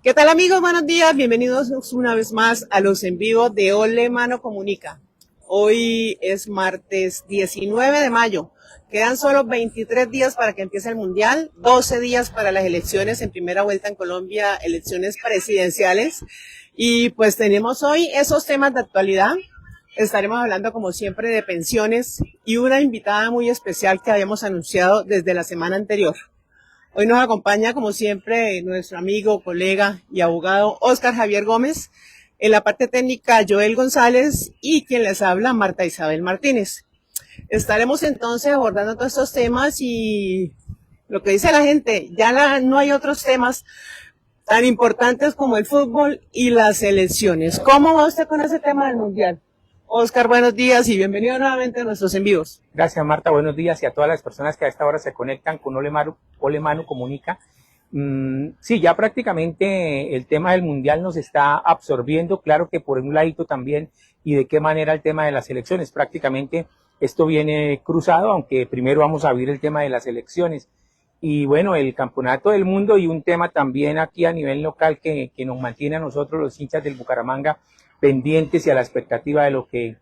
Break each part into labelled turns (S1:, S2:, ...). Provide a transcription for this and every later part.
S1: ¿Qué tal amigos? Buenos días, bienvenidos una vez más a los en vivo de Ole Mano Comunica. Hoy es martes 19 de mayo, quedan solo 23 días para que empiece el Mundial, 12 días para las elecciones en primera vuelta en Colombia, elecciones presidenciales. Y pues tenemos hoy esos temas de actualidad. Estaremos hablando como siempre de pensiones y una invitada muy especial que habíamos anunciado desde la semana anterior. Hoy nos acompaña, como siempre, nuestro amigo, colega y abogado Óscar Javier Gómez. En la parte técnica, Joel González y quien les habla, Marta Isabel Martínez. Estaremos entonces abordando todos estos temas y lo que dice la gente, no hay otros temas tan importantes como el fútbol y las elecciones. ¿Cómo va usted con ese tema del Mundial? Óscar, buenos días y bienvenido nuevamente a nuestros en vivos.
S2: Gracias, Marta, buenos días y a todas las personas que a esta hora se conectan con Ole Mano Comunica. Sí, ya prácticamente el tema del Mundial nos está absorbiendo, claro que por un ladito también, y de qué manera el tema de las elecciones. Prácticamente esto viene cruzado, aunque primero vamos a abrir el tema de las elecciones. Y bueno, el campeonato del mundo y un tema también aquí a nivel local que nos mantiene a nosotros los hinchas del Bucaramanga pendientes y a la expectativa de lo que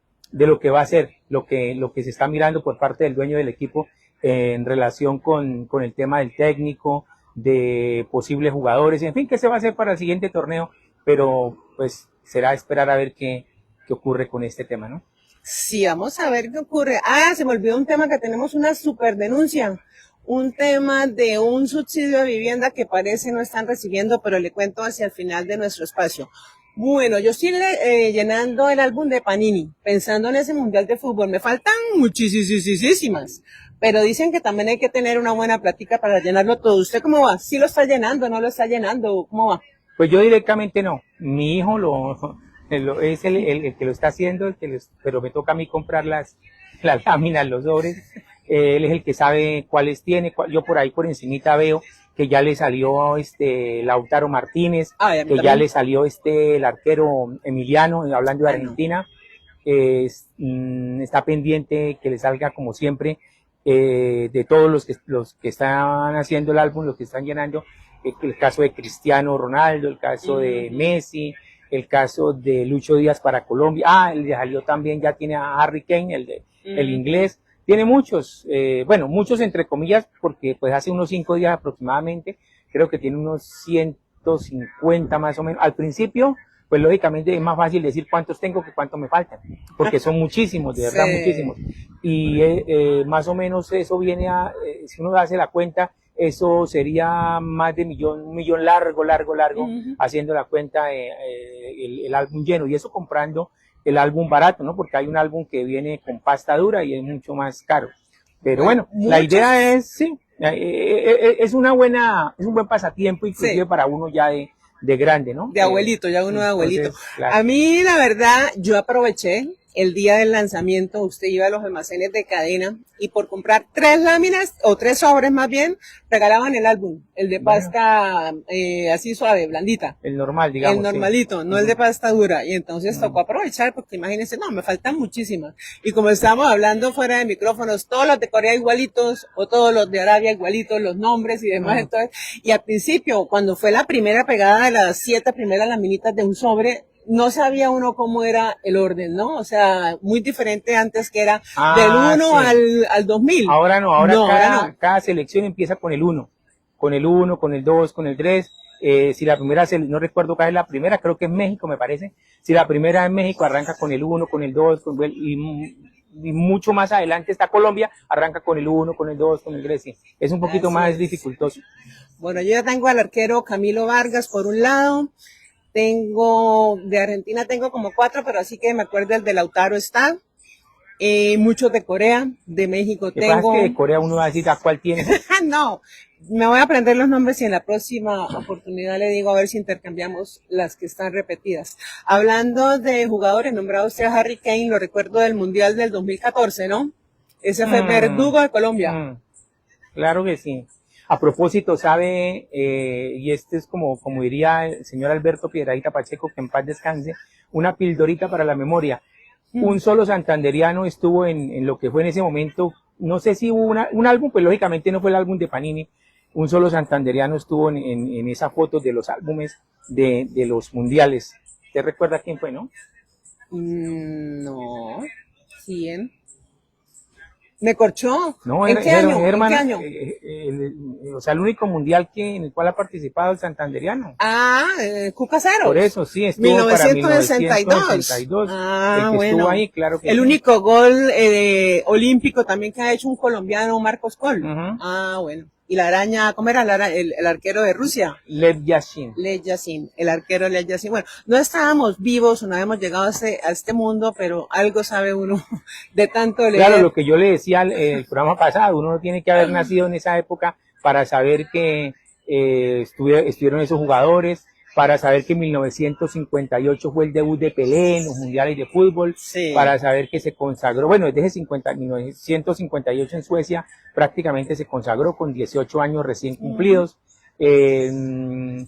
S2: va a ser, lo que se está mirando por parte del dueño del equipo en relación con el tema del técnico, de posibles jugadores, en fin, qué se va a hacer para el siguiente torneo, pero pues será esperar a ver qué ocurre con este tema, ¿no?
S1: Sí, vamos a ver qué ocurre. Se me olvidó un tema que tenemos una super denuncia. Un tema de un subsidio de vivienda que parece no están recibiendo, pero le cuento hacia el final de nuestro espacio. Bueno, yo estoy llenando el álbum de Panini, pensando en ese Mundial de Fútbol. Me faltan muchísimas, pero dicen que también hay que tener una buena plática para llenarlo todo. ¿Usted cómo va? ¿Sí lo está llenando, no lo está llenando? ¿Cómo va?
S2: Pues yo directamente no. Mi hijo es el que lo está haciendo, pero me toca a mí comprar las láminas, los sobres. Él es el que sabe cuáles tiene. Yo por ahí por encimita veo que ya le salió Lautaro Martínez, que ya le salió el arquero Emiliano, hablando de Argentina. Está pendiente que le salga como siempre de todos los que están haciendo el álbum, los que están llenando, el caso de Cristiano Ronaldo, el caso de Messi, el caso de Lucho Díaz para Colombia. El de salió también, ya tiene a Harry Kane, el inglés. Tiene muchos, muchos entre comillas, porque pues hace unos 5 días aproximadamente, creo que tiene unos 150 más o menos. Al principio, pues lógicamente es más fácil decir cuántos tengo que cuántos me faltan, porque son muchísimos, de verdad, sí. Muchísimos. Y más o menos eso viene si uno hace la cuenta, eso sería más de un millón largo, haciendo la cuenta, el álbum lleno, y eso comprando el álbum barato, ¿no? Porque hay un álbum que viene con pasta dura y es mucho más caro. Pero bueno, la idea es, sí, es un buen pasatiempo, inclusive sí, para uno ya de grande, ¿no?
S1: De abuelito, ya uno de abuelito.
S2: Entonces, claro.
S1: A mí, la verdad, yo aproveché el día del lanzamiento, usted iba a los almacenes de cadena y por comprar 3 láminas, o 3 sobres más bien, regalaban el álbum, el de pasta así suave, blandita.
S2: El normal, digamos.
S1: El normalito, sí, no el de pasta dura. Y entonces tocó aprovechar, porque imagínense, no, me faltan muchísimas. Y como estábamos hablando fuera de micrófonos, todos los de Corea igualitos, o todos los de Arabia igualitos, los nombres y demás. Entonces, y al principio, cuando fue la primera pegada de las 7 primeras laminitas de un sobre, no sabía uno cómo era el orden, ¿no? O sea, muy diferente antes, que era del 1 sí, al 2000.
S2: Ahora no, cada selección empieza con el 1, con el 2, con el 3. Si la primera, no recuerdo cuál es la primera, creo que es México, me parece. Si la primera es México, arranca con el 1, con el 2, y mucho más adelante está Colombia, arranca con el 1, con el 2, con el 3. Sí. Es un poquito más dificultoso.
S1: Bueno, yo ya tengo al arquero Camilo Vargas por un lado. De Argentina tengo como 4, pero así que me acuerdo el de Lautaro está. Muchos de Corea, de México tengo.
S2: Lo que pasa es que de Corea uno va a decir a cuál tiene.
S1: No, me voy a aprender los nombres y en la próxima oportunidad le digo a ver si intercambiamos las que están repetidas. Hablando de jugadores, nombrado usted a Harry Kane, lo recuerdo del Mundial del 2014, ¿no? Ese fue verdugo de Colombia.
S2: Claro que sí. A propósito, sabe, y este es como diría el señor Alberto Piedradita Pacheco, que en paz descanse, una pildorita para la memoria. Un solo santanderiano estuvo en lo que fue en ese momento, no sé si hubo un álbum, pues lógicamente no fue el álbum de Panini, un solo santanderiano estuvo en esa foto de los álbumes de los mundiales. ¿Usted recuerda quién fue, no?
S1: No. ¿Quién? Me corchó.
S2: No,
S1: ¿En qué año? ¿En qué
S2: hermana,
S1: año?
S2: o sea, el único mundial en el cual ha participado el santanderiano.
S1: Cuca Ceros.
S2: Por eso, sí, estuvo
S1: 1962.
S2: para 1962. El que estuvo ahí, claro que
S1: el
S2: sí.
S1: único gol olímpico también que ha hecho un colombiano, Marcos Col. Bueno. Y la araña, ¿cómo era el arquero de Rusia?
S2: Lev Yashin.
S1: Lev Yashin, el arquero Lev Yashin. Bueno, no estábamos vivos, no habíamos llegado a este mundo, pero algo sabe uno de tanto leer.
S2: Claro, lo que yo le decía el programa pasado, uno no tiene que haber nacido en esa época para saber que estuvieron esos jugadores, para saber que en 1958 fue el debut de Pelé en los mundiales de fútbol, sí. Para saber que se consagró, bueno, desde 1958 en Suecia prácticamente se consagró con 18 años recién cumplidos, que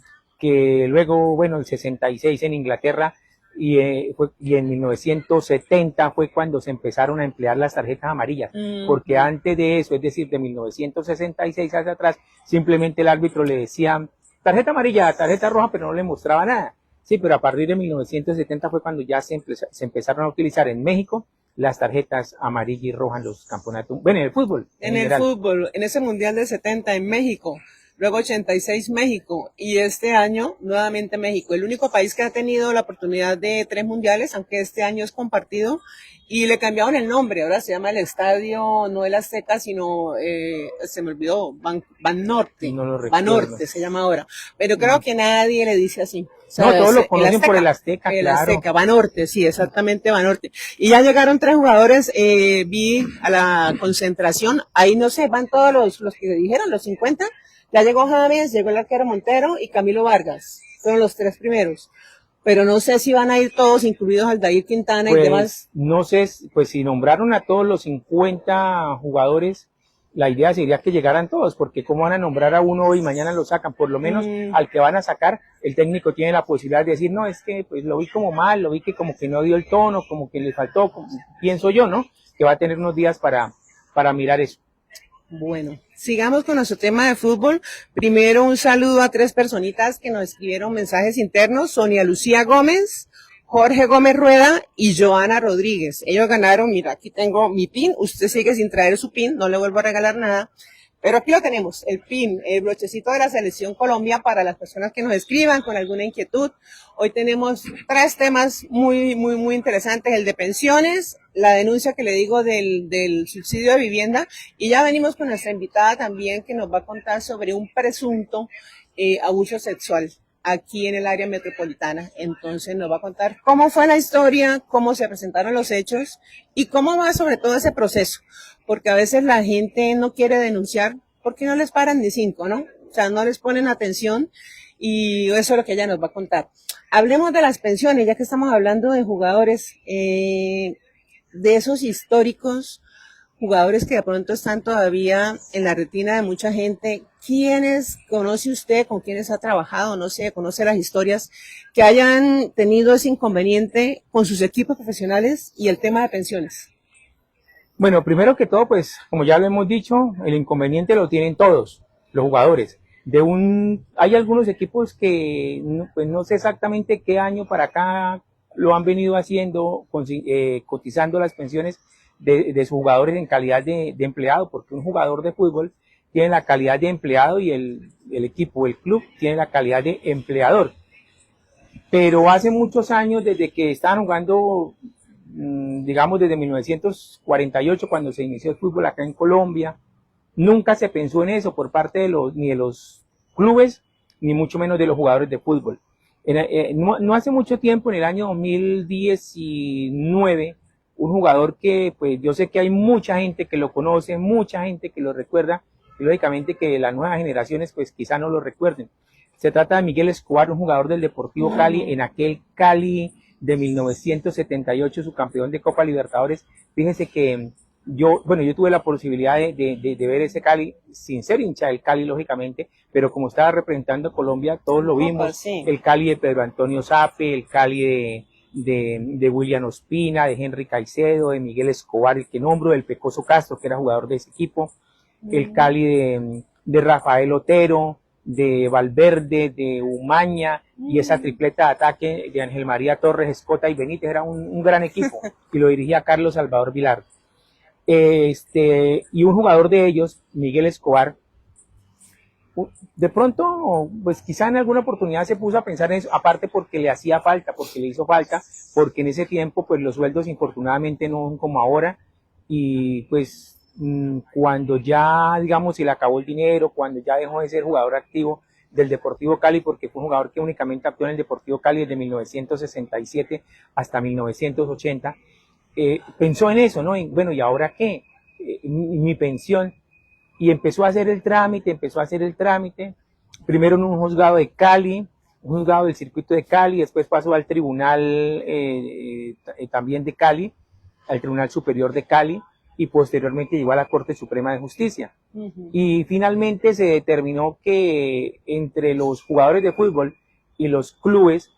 S2: luego, bueno, el 66 en Inglaterra y en 1970 fue cuando se empezaron a emplear las tarjetas amarillas, porque antes de eso, es decir, de 1966 hacia atrás, simplemente el árbitro le decía tarjeta amarilla, tarjeta roja, pero no le mostraba nada. Sí, pero a partir de 1970 fue cuando ya se empezaron a utilizar en México las tarjetas amarilla y roja en los campeonatos, bueno, en el fútbol.
S1: En el fútbol, en ese mundial de 70 en México, luego 86 México y este año nuevamente México. El único país que ha tenido la oportunidad de 3 mundiales, aunque este año es compartido, y le cambiaron el nombre, ahora se llama el estadio, no el Azteca, sino, se me olvidó, Banorte.
S2: No lo recuerdo.
S1: Banorte se llama ahora, pero creo que nadie le dice así.
S2: O sea, no, todos lo conocen por el Azteca,
S1: el
S2: claro.
S1: Azteca, Banorte, sí, exactamente, Banorte. Y ya llegaron 3 jugadores, vi a la concentración, ahí no sé, van todos los que dijeron, los 50, ya llegó James, llegó el arquero Montero y Camilo Vargas, fueron los 3 primeros. Pero no sé si van a ir todos, incluidos Aldair Quintana
S2: pues,
S1: y demás.
S2: No sé, pues si nombraron a todos los 50 jugadores, la idea sería que llegaran todos, porque cómo van a nombrar a uno hoy y mañana lo sacan, por lo menos al que van a sacar, el técnico tiene la posibilidad de decir, no, es que pues lo vi como mal, lo vi que como que no dio el tono, como que le faltó, pienso yo, ¿no? Que va a tener unos días para mirar eso.
S1: Bueno, sigamos con nuestro tema de fútbol. Primero un saludo a 3 personitas que nos escribieron mensajes internos, Sonia Lucía Gómez, Jorge Gómez Rueda y Joana Rodríguez. Ellos ganaron, mira, aquí tengo mi pin, usted sigue sin traer su pin, no le vuelvo a regalar nada, pero aquí lo tenemos, el pin, el brochecito de la Selección Colombia para las personas que nos escriban con alguna inquietud. Hoy tenemos 3 temas muy interesantes, el de pensiones, la denuncia que le digo del subsidio de vivienda, y ya venimos con nuestra invitada también que nos va a contar sobre un presunto abuso sexual aquí en el área metropolitana. Entonces nos va a contar cómo fue la historia, cómo se presentaron los hechos y cómo va sobre todo ese proceso, porque a veces la gente no quiere denunciar porque no les paran ni 5, ¿no? O sea, no les ponen atención y eso es lo que ella nos va a contar. Hablemos de las pensiones, ya que estamos hablando de jugadores, de esos históricos jugadores que de pronto están todavía en la retina de mucha gente. ¿Quiénes conoce usted, con quiénes ha trabajado, no sé, conoce las historias que hayan tenido ese inconveniente con sus equipos profesionales y el tema de pensiones?
S2: Bueno, primero que todo, pues, como ya lo hemos dicho, el inconveniente lo tienen todos, los jugadores. Hay algunos equipos que, pues no sé exactamente qué año para acá lo han venido haciendo, cotizando las pensiones de sus jugadores en calidad de empleado, porque un jugador de fútbol tiene la calidad de empleado y el equipo, el club, tiene la calidad de empleador. Pero hace muchos años, desde que estaban jugando, digamos desde 1948, cuando se inició el fútbol acá en Colombia, nunca se pensó en eso por parte ni de los clubes, ni mucho menos de los jugadores de fútbol. No hace mucho tiempo, en el año 2019, un jugador que, pues yo sé que hay mucha gente que lo conoce, mucha gente que lo recuerda, y lógicamente que las nuevas generaciones pues quizá no lo recuerden. Se trata de Miguel Escobar, un jugador del Deportivo Cali, en aquel Cali de 1978, su campeón de Copa Libertadores. Fíjense que yo tuve la posibilidad de ver ese Cali, sin ser hincha del Cali, lógicamente, pero como estaba representando a Colombia, todos lo vimos. Sí. El Cali de Pedro Antonio Sape, el Cali de William Ospina, de Henry Caicedo, de Miguel Escobar, el que nombro, del Pecoso Castro, que era jugador de ese equipo, el Cali de Rafael Otero, de Valverde, de Umaña, y esa tripleta de ataque de Ángel María Torres, Escota y Benítez. Era un gran equipo y lo dirigía Carlos Salvador Vilar. Y un jugador de ellos, Miguel Escobar, de pronto, pues quizá en alguna oportunidad se puso a pensar en eso, aparte porque le hacía falta, porque le hizo falta, porque en ese tiempo pues los sueldos infortunadamente no son como ahora, y pues cuando ya, digamos, se le acabó el dinero, cuando ya dejó de ser jugador activo del Deportivo Cali, porque fue un jugador que únicamente actuó en el Deportivo Cali desde 1967 hasta 1980, pensó en eso, ¿no? Y, bueno, ¿y ahora qué? Mi pensión. Y empezó a hacer el trámite, primero en un juzgado de Cali, un juzgado del circuito de Cali, después pasó al tribunal también de Cali, al Tribunal Superior de Cali, y posteriormente llegó a la Corte Suprema de Justicia. Y finalmente se determinó que entre los jugadores de fútbol y los clubes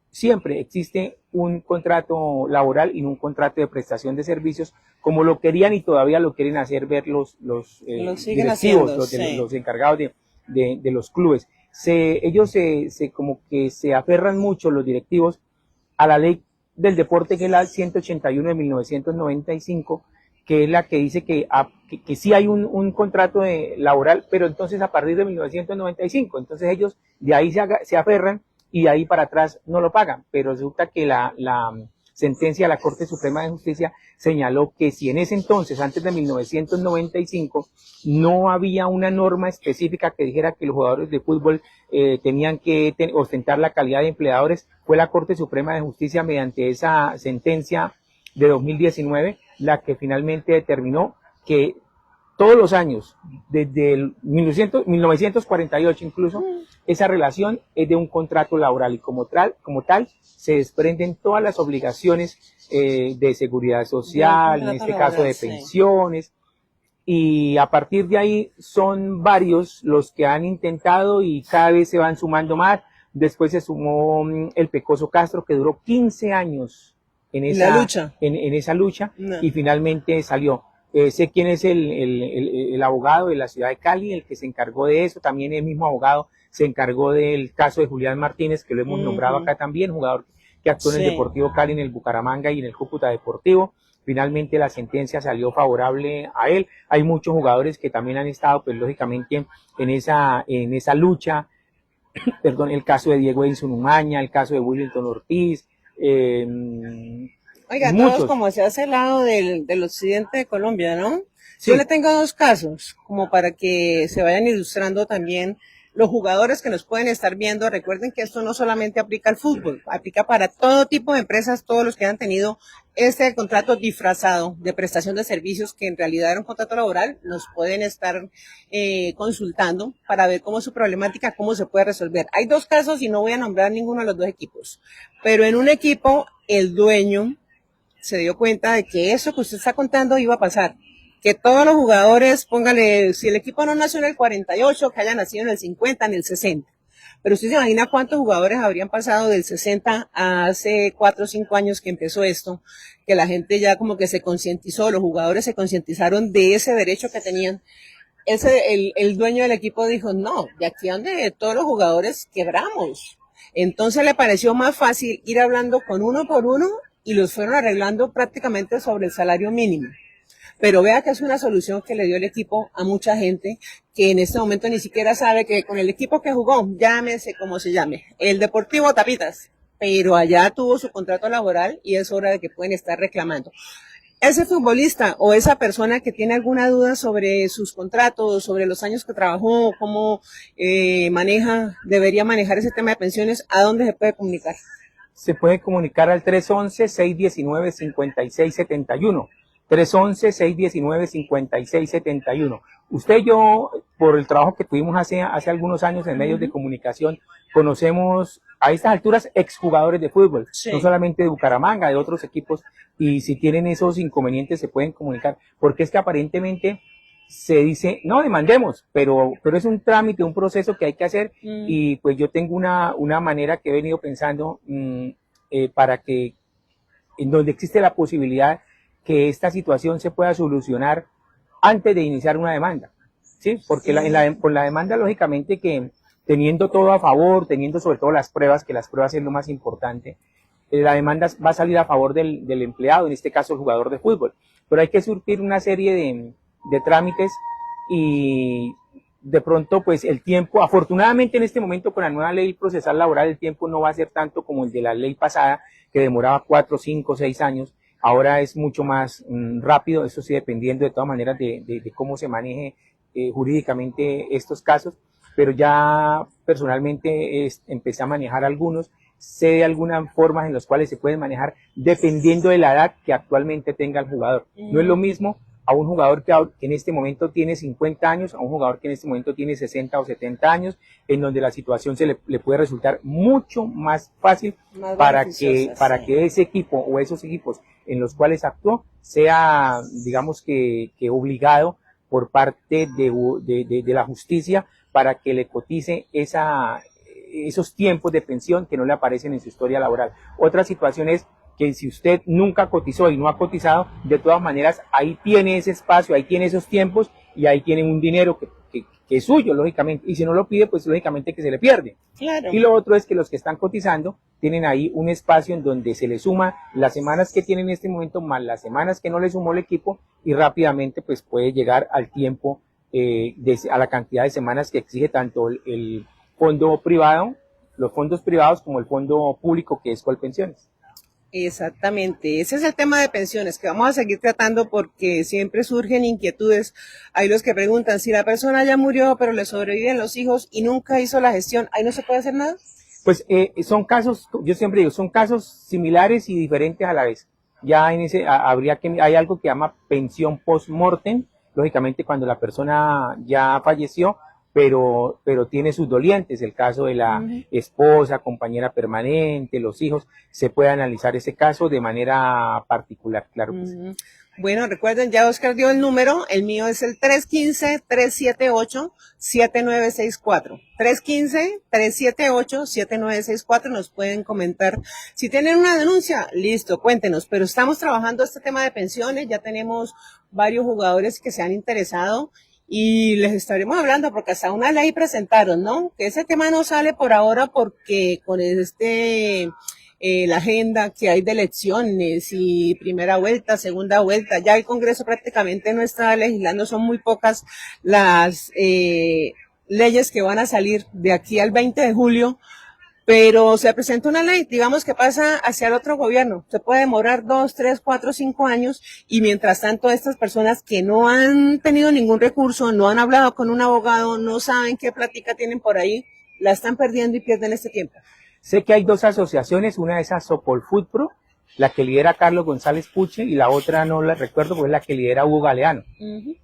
S2: siempre existe un contrato laboral y un contrato de prestación de servicios, como lo querían y todavía lo quieren hacer ver los directivos, los encargados de los clubes. Ellos como que se aferran mucho, los directivos, a la ley del deporte, que es la 181 de 1995, que es la que dice que sí hay un contrato laboral, pero entonces a partir de 1995, entonces ellos de ahí se aferran y de ahí para atrás no lo pagan, pero resulta que la sentencia de la Corte Suprema de Justicia señaló que si en ese entonces, antes de 1995, no había una norma específica que dijera que los jugadores de fútbol tenían que ostentar la calidad de empleadores, fue la Corte Suprema de Justicia, mediante esa sentencia de 2019, la que finalmente determinó que todos los años, desde el 1948 incluso, esa relación es de un contrato laboral y como tal se desprenden todas las obligaciones de seguridad social, en este caso de pensiones, y a partir de ahí son varios los que han intentado y cada vez se van sumando más. Después se sumó el Pecoso Castro, que duró 15 años en esa lucha no. Y finalmente salió. Sé quién es el abogado de la ciudad de Cali, el que se encargó de eso, también el mismo abogado se encargó del caso de Julián Martínez, que lo hemos nombrado acá también, jugador que actuó en el Deportivo Cali, en el Bucaramanga y en el Cúcuta Deportivo. Finalmente la sentencia salió favorable a él. Hay muchos jugadores que también han estado, pues lógicamente, en esa lucha. Perdón, el caso de Diego Edison Umaña, el caso de Willington Ortiz,
S1: Oiga, muchos. Todos como se hace el lado del occidente de Colombia, ¿no? Sí. Yo le tengo dos casos, como para que se vayan ilustrando también los jugadores que nos pueden estar viendo. Recuerden que esto no solamente aplica al fútbol, aplica para todo tipo de empresas, todos los que han tenido este contrato disfrazado de prestación de servicios, que en realidad era un contrato laboral, nos pueden estar consultando para ver cómo es su problemática, cómo se puede resolver. Hay dos casos y no voy a nombrar ninguno de los dos equipos, pero en un equipo el dueño se dio cuenta de que eso que usted está contando iba a pasar, que todos los jugadores, póngale, si el equipo no nació en el 48, que haya nacido en el 50, en el 60. Pero usted se imagina cuántos jugadores habrían pasado del 60 a hace 4 o 5 años que empezó esto, que la gente ya como que se concientizó, los jugadores se concientizaron de ese derecho que tenían. El dueño del equipo dijo, no, de aquí a donde todos los jugadores quebramos. Entonces le pareció más fácil ir hablando con uno por uno y los fueron arreglando prácticamente sobre el salario mínimo. Pero vea que es una solución que le dio el equipo a mucha gente que en este momento ni siquiera sabe que con el equipo que jugó, llámese como se llame, el Deportivo Tapitas, pero allá tuvo su contrato laboral y es hora de que pueden estar reclamando. Ese futbolista o esa persona que tiene alguna duda sobre sus contratos, sobre los años que trabajó, cómo debería manejar ese tema de pensiones, ¿a dónde se puede comunicar?
S2: Se puede comunicar al 311-619-5671. 311-619-5671. Usted y yo, por el trabajo que tuvimos hace algunos años en medios de comunicación, conocemos a estas alturas exjugadores de fútbol, no solamente de Bucaramanga, de otros equipos, y si tienen esos inconvenientes se pueden comunicar, porque es que aparentemente se dice, no, demandemos, pero es un trámite, un proceso que hay que hacer, y pues yo tengo una manera que he venido pensando para que, en donde existe la posibilidad que esta situación se pueda solucionar antes de iniciar una demanda. ¿sí? Porque con la demanda, lógicamente, que teniendo todo a favor, teniendo sobre todo las pruebas, que las pruebas es lo más importante, la demanda va a salir a favor del empleado, en este caso el jugador de fútbol. Pero hay que surtir una serie de trámites y de pronto pues el tiempo, afortunadamente en este momento con la nueva ley procesal laboral el tiempo no va a ser tanto como el de la ley pasada que demoraba 4, 5, 6 años, ahora es mucho más rápido, eso sí dependiendo de todas maneras de cómo se maneje jurídicamente estos casos, pero ya personalmente empecé a manejar algunos, sé de algunas formas en las cuales se pueden manejar dependiendo de la edad que actualmente tenga el jugador. No es lo mismo a un jugador que en este momento tiene 50 años, a un jugador que en este momento tiene 60 o 70 años, en donde la situación le puede resultar mucho más fácil para que ese equipo o esos equipos en los cuales actuó sea, digamos que obligado por parte de la justicia para que le cotice esos tiempos de pensión que no le aparecen en su historia laboral. Otra situación es que si usted nunca cotizó y no ha cotizado, de todas maneras ahí tiene ese espacio, ahí tiene esos tiempos y ahí tiene un dinero que es suyo, lógicamente, y si no lo pide, pues lógicamente que se le pierde.
S1: Claro.
S2: Y lo otro es que los que están cotizando tienen ahí un espacio en donde se le suma las semanas que tienen en este momento más las semanas que no le sumó el equipo y rápidamente pues puede llegar al tiempo, a la cantidad de semanas que exige tanto el fondo privado, los fondos privados como el fondo público que es Colpensiones.
S1: Exactamente, ese es el tema de pensiones que vamos a seguir tratando porque siempre surgen inquietudes. Hay los que preguntan si la persona ya murió pero le sobreviven los hijos y nunca hizo la gestión, ¿ahí no se puede hacer nada?
S2: Pues son casos, yo siempre digo, son casos similares y diferentes a la vez. Ya en ese hay algo que llama pensión post-mortem, lógicamente cuando la persona ya falleció, pero tiene sus dolientes, el caso de la esposa, compañera permanente, los hijos, se puede analizar ese caso de manera particular, claro que sí.
S1: Bueno, recuerden, ya Oscar dio el número, el mío es el 315-378-7964. 315-378-7964, nos pueden comentar. Si tienen una denuncia, listo, cuéntenos, pero estamos trabajando este tema de pensiones, ya tenemos varios jugadores que se han interesado y les estaremos hablando porque hasta una ley presentaron, ¿no? Que ese tema no sale por ahora porque con la agenda que hay de elecciones y primera vuelta, segunda vuelta, ya el Congreso prácticamente no está legislando, son muy pocas las leyes que van a salir de aquí al 20 de julio, pero se presenta una ley, digamos que pasa hacia el otro gobierno, se puede demorar 2, 3, 4, 5 años y mientras tanto estas personas que no han tenido ningún recurso, no han hablado con un abogado, no saben qué plática tienen por ahí, la están perdiendo y pierden este tiempo.
S2: Sé que hay dos asociaciones, una es Asopolfutpro, la que lidera Carlos González Puche y la otra no la recuerdo, pues es la que lidera Hugo Galeano.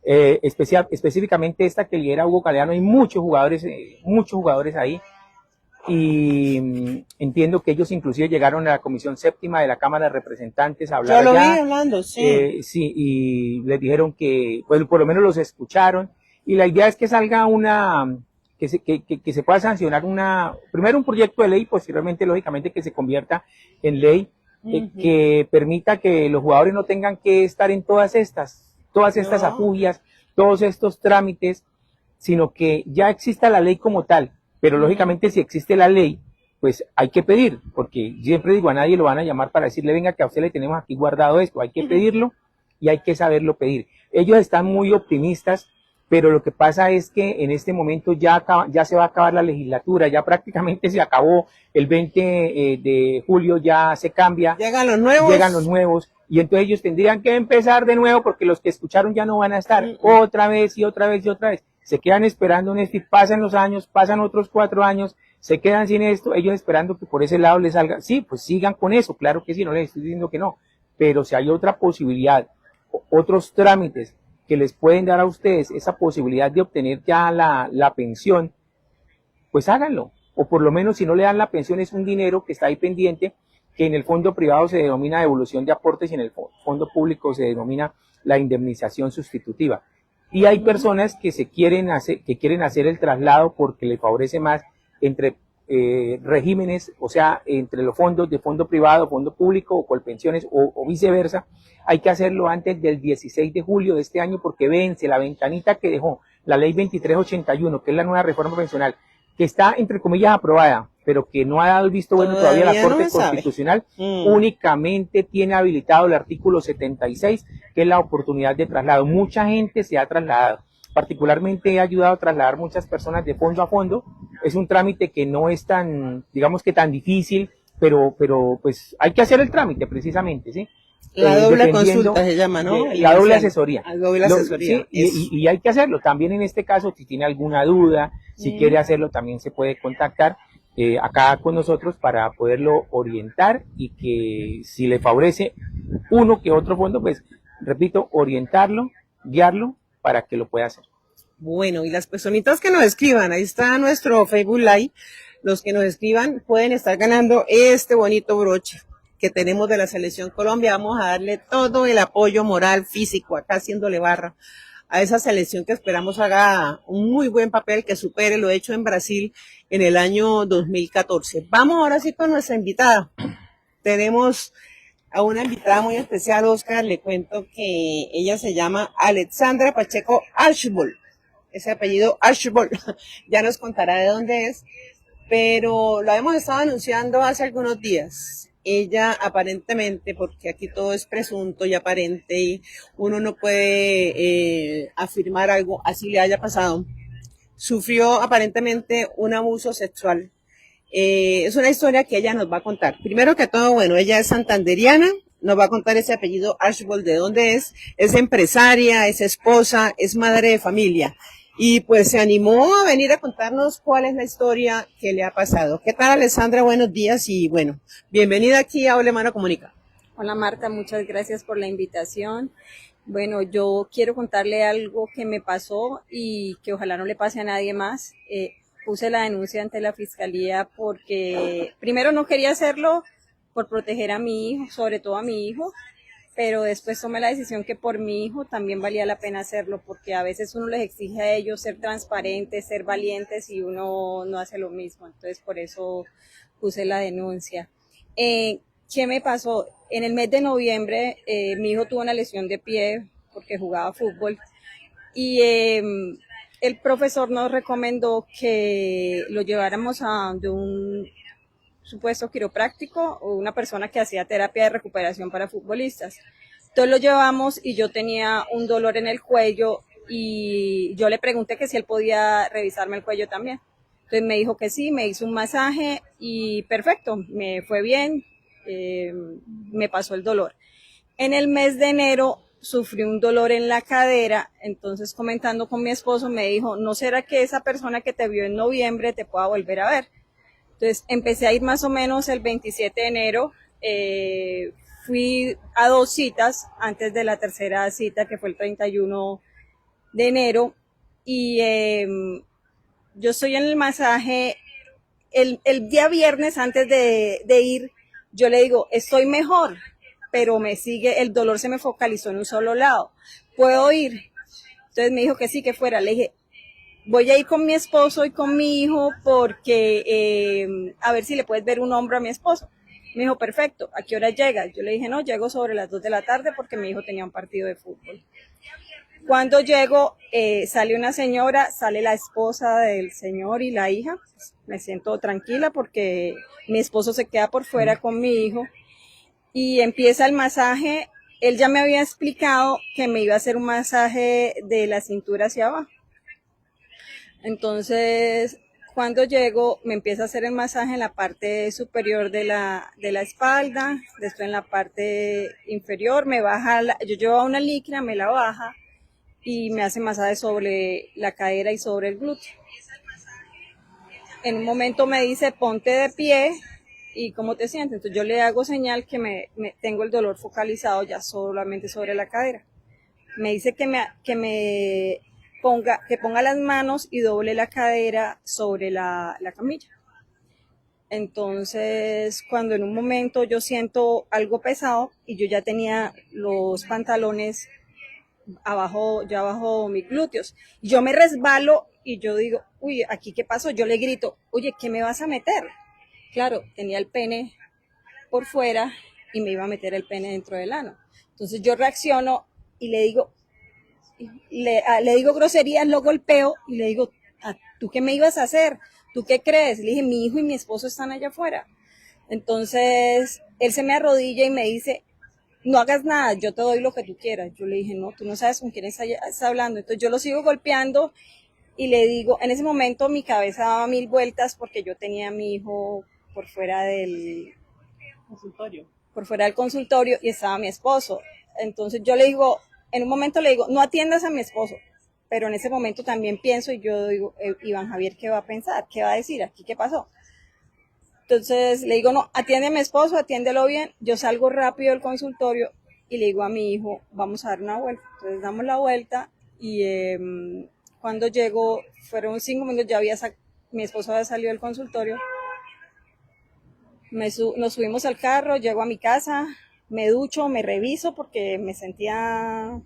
S2: Específicamente esta que lidera Hugo Galeano, hay muchos jugadores ahí y entiendo que ellos inclusive llegaron a la Comisión Séptima de la Cámara de Representantes a hablar.
S1: Yo lo vi hablando, sí.
S2: Sí, y les dijeron que, pues por lo menos los escucharon y la idea es que salga que se pueda sancionar primero un proyecto de ley, posteriormente lógicamente que se convierta en ley, que permita que los jugadores no tengan que estar en todas estas afugias, todos estos trámites, sino que ya exista la ley como tal, pero lógicamente si existe la ley, pues hay que pedir, porque siempre digo, a nadie lo van a llamar para decirle, venga que a usted le tenemos aquí guardado esto, hay que pedirlo y hay que saberlo pedir. Ellos están muy optimistas, pero lo que pasa es que en este momento ya se va a acabar la legislatura, ya prácticamente se acabó, el 20 de julio ya se cambia.
S1: Llegan los
S2: nuevos, y entonces ellos tendrían que empezar de nuevo porque los que escucharon ya no van a estar otra vez y otra vez y otra vez. Se quedan esperando en esto y pasan los años, pasan otros 4 años, se quedan sin esto, ellos esperando que por ese lado les salga. Sí, pues sigan con eso, claro que sí, no les estoy diciendo que no, pero si hay otra posibilidad, otros trámites que les pueden dar a ustedes esa posibilidad de obtener ya la pensión, pues háganlo. O por lo menos si no le dan la pensión es un dinero que está ahí pendiente, que en el fondo privado se denomina devolución de aportes y en el fondo público se denomina la indemnización sustitutiva. Y hay personas que quieren hacer el traslado porque les favorece más entre regímenes, o sea, entre los fondos de fondo privado, fondo público o colpensiones o viceversa, hay que hacerlo antes del 16 de julio de este año porque vence la ventanita que dejó la ley 2381, que es la nueva reforma pensional, que está, entre comillas, aprobada, pero que no ha dado el visto bueno todavía la Corte Constitucional, únicamente tiene habilitado el artículo 76, que es la oportunidad de traslado. Mucha gente se ha trasladado, particularmente he ayudado a trasladar muchas personas de fondo a fondo. Es un trámite que no es tan, digamos que tan difícil, pero pues hay que hacer el trámite precisamente, ¿sí?
S1: La doble consulta se llama, ¿no?
S2: La doble asesoría.
S1: La doble asesoría.
S2: Sí, y hay que hacerlo. También en este caso, si tiene alguna duda, si quiere hacerlo, también se puede contactar acá con nosotros para poderlo orientar y que si le favorece uno que otro fondo, pues, repito, orientarlo, guiarlo para que lo pueda hacer.
S1: Bueno, y las personitas que nos escriban, ahí está nuestro Facebook Live, los que nos escriban pueden estar ganando este bonito broche que tenemos de la Selección Colombia. Vamos a darle todo el apoyo moral, físico, acá haciéndole barra a esa selección que esperamos haga un muy buen papel, que supere lo hecho en Brasil en el año 2014. Vamos ahora sí con nuestra invitada. Tenemos a una invitada muy especial, Oscar. Le cuento que ella se llama Alexandra Pacheco Archibald. Ese apellido Archibald ya nos contará de dónde es, pero lo hemos estado anunciando hace algunos días. Ella aparentemente, porque aquí todo es presunto y aparente y uno no puede afirmar algo así le haya pasado, sufrió aparentemente un abuso sexual. Es una historia que ella nos va a contar. Primero que todo, bueno, ella es santanderiana, nos va a contar ese apellido Archibald, de dónde es empresaria, es esposa, es madre de familia. Y pues se animó a venir a contarnos cuál es la historia que le ha pasado. ¿Qué tal, Alessandra? Buenos días y bueno, bienvenida aquí a Ole Mano Comunica.
S3: Hola Marta, muchas gracias por la invitación. Bueno, yo quiero contarle algo que me pasó y que ojalá no le pase a nadie más. Puse la denuncia ante la fiscalía porque primero no quería hacerlo por proteger a mi hijo, sobre todo a mi hijo, pero después tomé la decisión que por mi hijo también valía la pena hacerlo, porque a veces uno les exige a ellos ser transparentes, ser valientes y uno no hace lo mismo. Entonces por eso puse la denuncia. ¿Qué me pasó? En el mes de noviembre mi hijo tuvo una lesión de pie porque jugaba fútbol y el profesor nos recomendó que lo lleváramos a un supuesto quiropráctico o una persona que hacía terapia de recuperación para futbolistas. Entonces lo llevamos y yo tenía un dolor en el cuello y yo le pregunté que si él podía revisarme el cuello también. Entonces me dijo que sí, me hizo un masaje y perfecto, me fue bien, me pasó el dolor. En el mes de enero sufrí un dolor en la cadera, entonces comentando con mi esposo me dijo, ¿no será que esa persona que te vio en noviembre te pueda volver a ver? Entonces empecé a ir más o menos el 27 de enero, fui a 2 citas antes de la tercera cita que fue el 31 de enero y yo estoy en el masaje, el día viernes antes de ir, yo le digo, estoy mejor, pero me sigue, el dolor se me focalizó en un solo lado, ¿puedo ir? Entonces me dijo que sí, que fuera, le dije, voy a ir con mi esposo y con mi hijo porque a ver si le puedes ver un hombro a mi esposo. Me dijo, perfecto, ¿a qué hora llegas? Yo le dije, no, llego sobre las 2 de la tarde porque mi hijo tenía un partido de fútbol. Cuando llego, sale una señora, sale la esposa del señor y la hija. Pues, me siento tranquila porque mi esposo se queda por fuera con mi hijo y empieza el masaje. Él ya me había explicado que me iba a hacer un masaje de la cintura hacia abajo. Entonces, cuando llego, me empieza a hacer el masaje en la parte superior de la espalda, después en la parte inferior, me baja, yo llevo una licra, me la baja y me hace masaje sobre la cadera y sobre el glúteo. En un momento me dice, ponte de pie y ¿cómo te sientes? Entonces yo le hago señal que me tengo el dolor focalizado ya solamente sobre la cadera. Me dice que ponga las manos y doble la cadera sobre la camilla. Entonces, cuando en un momento yo siento algo pesado y yo ya tenía los pantalones abajo mis glúteos. Yo me resbalo y yo digo, uy, ¿aquí qué pasó? Yo le grito, oye, ¿qué me vas a meter? Claro, tenía el pene por fuera y me iba a meter el pene dentro del ano. Entonces yo reacciono y le digo, le digo groserías, lo golpeo y le digo, ¿tú qué me ibas a hacer? ¿Tú qué crees? Le dije, mi hijo y mi esposo están allá afuera. Entonces él se me arrodilla y me dice, no hagas nada, yo te doy lo que tú quieras. Yo le dije, no, tú no sabes con quién está hablando. Entonces yo lo sigo golpeando y le digo, en ese momento mi cabeza daba 1000 vueltas porque yo tenía a mi hijo por fuera del consultorio y estaba mi esposo. Entonces yo le digo, en un momento le digo, no atiendas a mi esposo, pero en ese momento también pienso y yo digo, Iván Javier, ¿qué va a pensar? ¿Qué va a decir? ¿Aquí qué pasó? Entonces le digo, no, atiende a mi esposo, atiéndelo bien. Yo salgo rápido del consultorio y le digo a mi hijo, vamos a dar una vuelta. Entonces damos la vuelta y cuando llego, fueron 5 minutos, mi esposo había salido del consultorio. Nos subimos al carro, llego a mi casa, me ducho, me reviso porque me sentía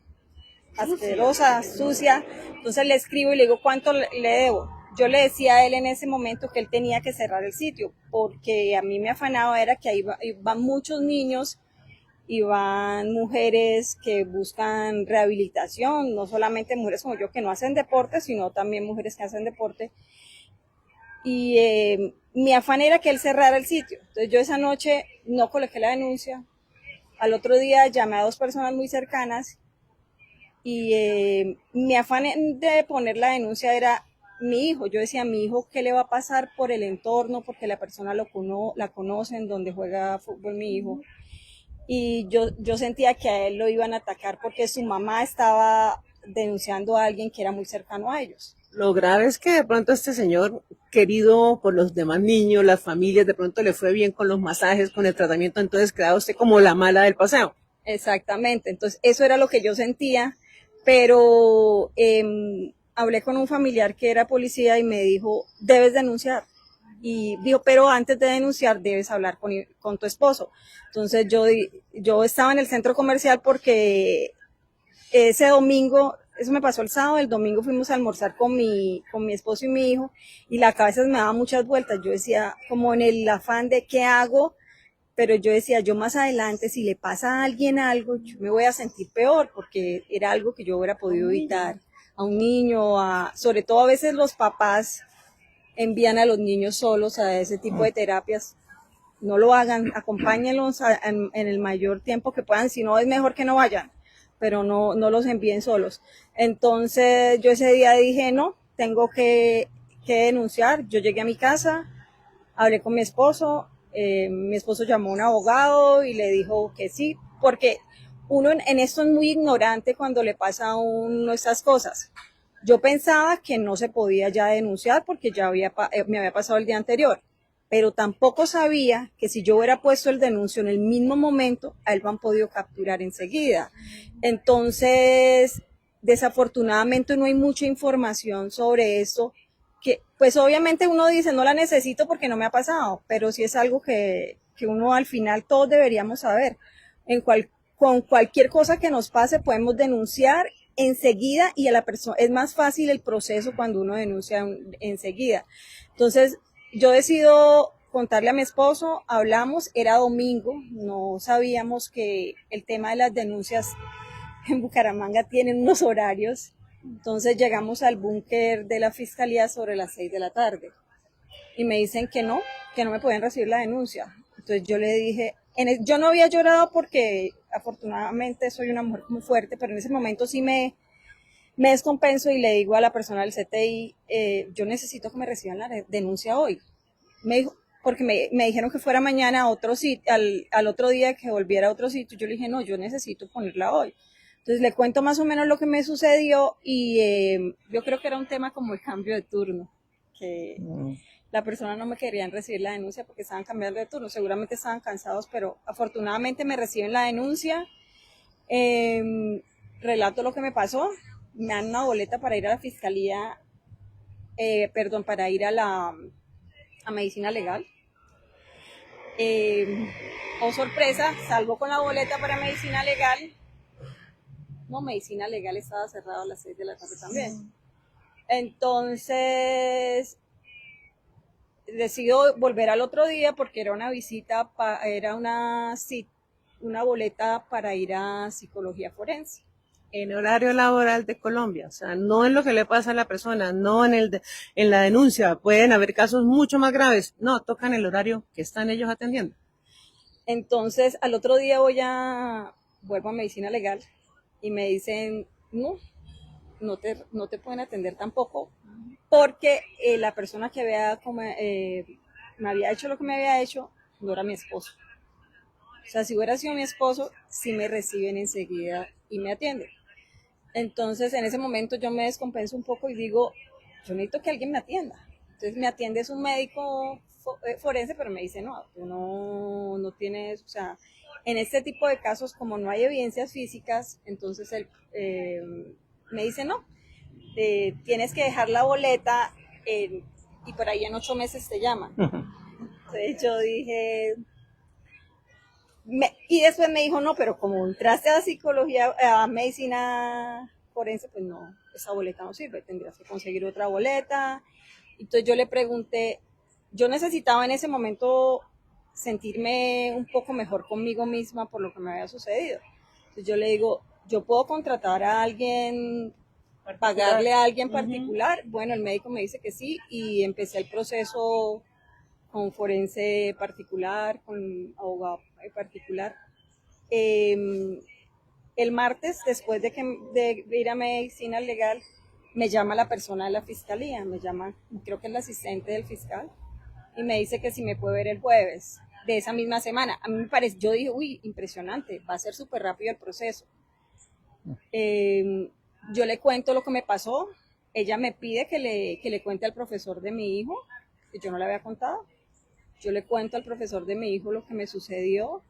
S3: asquerosa, sucia. Entonces le escribo y le digo, ¿cuánto le debo? Yo le decía a él en ese momento que él tenía que cerrar el sitio porque a mí me afanaba era que ahí van muchos niños y van mujeres que buscan rehabilitación, no solamente mujeres como yo que no hacen deporte, sino también mujeres que hacen deporte. Y mi afán era que él cerrara el sitio. Entonces yo esa noche no coloqué la denuncia. Al otro día llamé a 2 personas muy cercanas y mi afán de poner la denuncia era mi hijo. Yo decía, mi hijo, ¿qué le va a pasar por el entorno? Porque la persona la conoce en donde juega fútbol mi hijo. Y yo sentía que a él lo iban a atacar porque su mamá estaba denunciando a alguien que era muy cercano a ellos.
S1: Lo grave es que de pronto este señor, querido por los demás niños, las familias, de pronto le fue bien con los masajes, con el tratamiento, entonces quedaba usted como la mala del paseo.
S3: Exactamente, entonces eso era lo que yo sentía, pero hablé con un familiar que era policía y me dijo, debes denunciar. Y dijo, pero antes de denunciar debes hablar con tu esposo. Entonces yo estaba en el centro comercial porque ese domingo, eso me pasó el sábado, el domingo fuimos a almorzar con mi esposo y mi hijo y la cabeza me daba muchas vueltas. Yo decía, como en el afán de qué hago, pero yo decía, yo más adelante, si le pasa a alguien algo, yo me voy a sentir peor porque era algo que yo hubiera podido evitar. A un niño, sobre todo a veces los papás envían a los niños solos a ese tipo de terapias. No lo hagan, acompáñenlos en el mayor tiempo que puedan, si no es mejor que no vayan, pero no los envíen solos. Entonces yo ese día dije, no, tengo que denunciar. Yo llegué a mi casa, hablé con mi esposo llamó a un abogado y le dijo que sí, porque uno en esto es muy ignorante cuando le pasa a uno estas cosas. Yo pensaba que no se podía ya denunciar porque ya me había pasado el día anterior, pero tampoco sabía que si yo hubiera puesto el denuncio en el mismo momento, a él lo han podido capturar enseguida. Entonces, desafortunadamente no hay mucha información sobre eso, que pues obviamente uno dice no la necesito porque no me ha pasado, pero sí es algo que uno al final todos deberíamos saber. Con cualquier cosa que nos pase podemos denunciar enseguida y a la persona es más fácil el proceso cuando uno denuncia enseguida. Entonces yo decido contarle a mi esposo, hablamos, era domingo, no sabíamos que el tema de las denuncias en Bucaramanga tienen unos horarios. Entonces llegamos al búnker de la fiscalía sobre las 6 de la tarde y me dicen que no me pueden recibir la denuncia. Entonces yo le dije, yo no había llorado porque afortunadamente soy una mujer muy fuerte, pero en ese momento sí me descompenso y le digo a la persona del CTI, yo necesito que me reciban la denuncia hoy. Me dijo, porque me dijeron que fuera mañana a otro sitio, al otro día que volviera a otro sitio. Yo le dije, no, yo necesito ponerla hoy. Entonces le cuento más o menos lo que me sucedió y yo creo que era un tema como el cambio de turno, que la persona no me querían recibir la denuncia porque estaban cambiando de turno, seguramente estaban cansados, pero afortunadamente me reciben la denuncia, relato lo que me pasó, me dan una boleta para ir a la fiscalía, para ir a medicina legal. Oh sorpresa, salgo con la boleta para medicina legal. No, medicina legal estaba cerrado a las 6 de la tarde también. Entonces, decido volver al otro día porque era una visita, era una boleta para ir a psicología forense.
S1: En horario laboral de Colombia, o sea, no en lo que le pasa a la persona, no en la denuncia, pueden haber casos mucho más graves, no, tocan el horario que están ellos atendiendo.
S3: Entonces, al otro día vuelvo a medicina legal y me dicen, no te pueden atender tampoco, porque la persona que me había hecho lo que me había hecho no era mi esposo. O sea, si hubiera sido mi esposo, sí me reciben enseguida y me atienden. Entonces, en ese momento yo me descompenso un poco y digo, yo necesito que alguien me atienda. Entonces, me atiende es un médico forense, pero me dice, no, tú no tienes, o sea, en este tipo de casos, como no hay evidencias físicas, entonces él me dice, no, tienes que dejar la boleta y por ahí en 8 meses te llaman. Entonces yo dije, y después me dijo, no, pero como entraste a psicología, a medicina forense, pues no, esa boleta no sirve, tendrías que conseguir otra boleta. Entonces yo le pregunté, yo necesitaba en ese momento sentirme un poco mejor conmigo misma por lo que me había sucedido. Entonces yo le digo, yo puedo contratar a alguien, pagarle a alguien particular. Bueno, el médico me dice que sí y empecé el proceso con forense particular, con abogado particular. El martes, después de ir a medicina legal, me llama la persona de la fiscalía, me llama, creo que es la asistente del fiscal, y me dice que si me puede ver el jueves de esa misma semana. A mí me parece, yo dije, uy, impresionante, va a ser súper rápido el proceso. Yo le cuento lo que me pasó, ella me pide que le cuente al profesor de mi hijo, que yo no le había contado. Yo le cuento al profesor de mi hijo lo que me sucedió.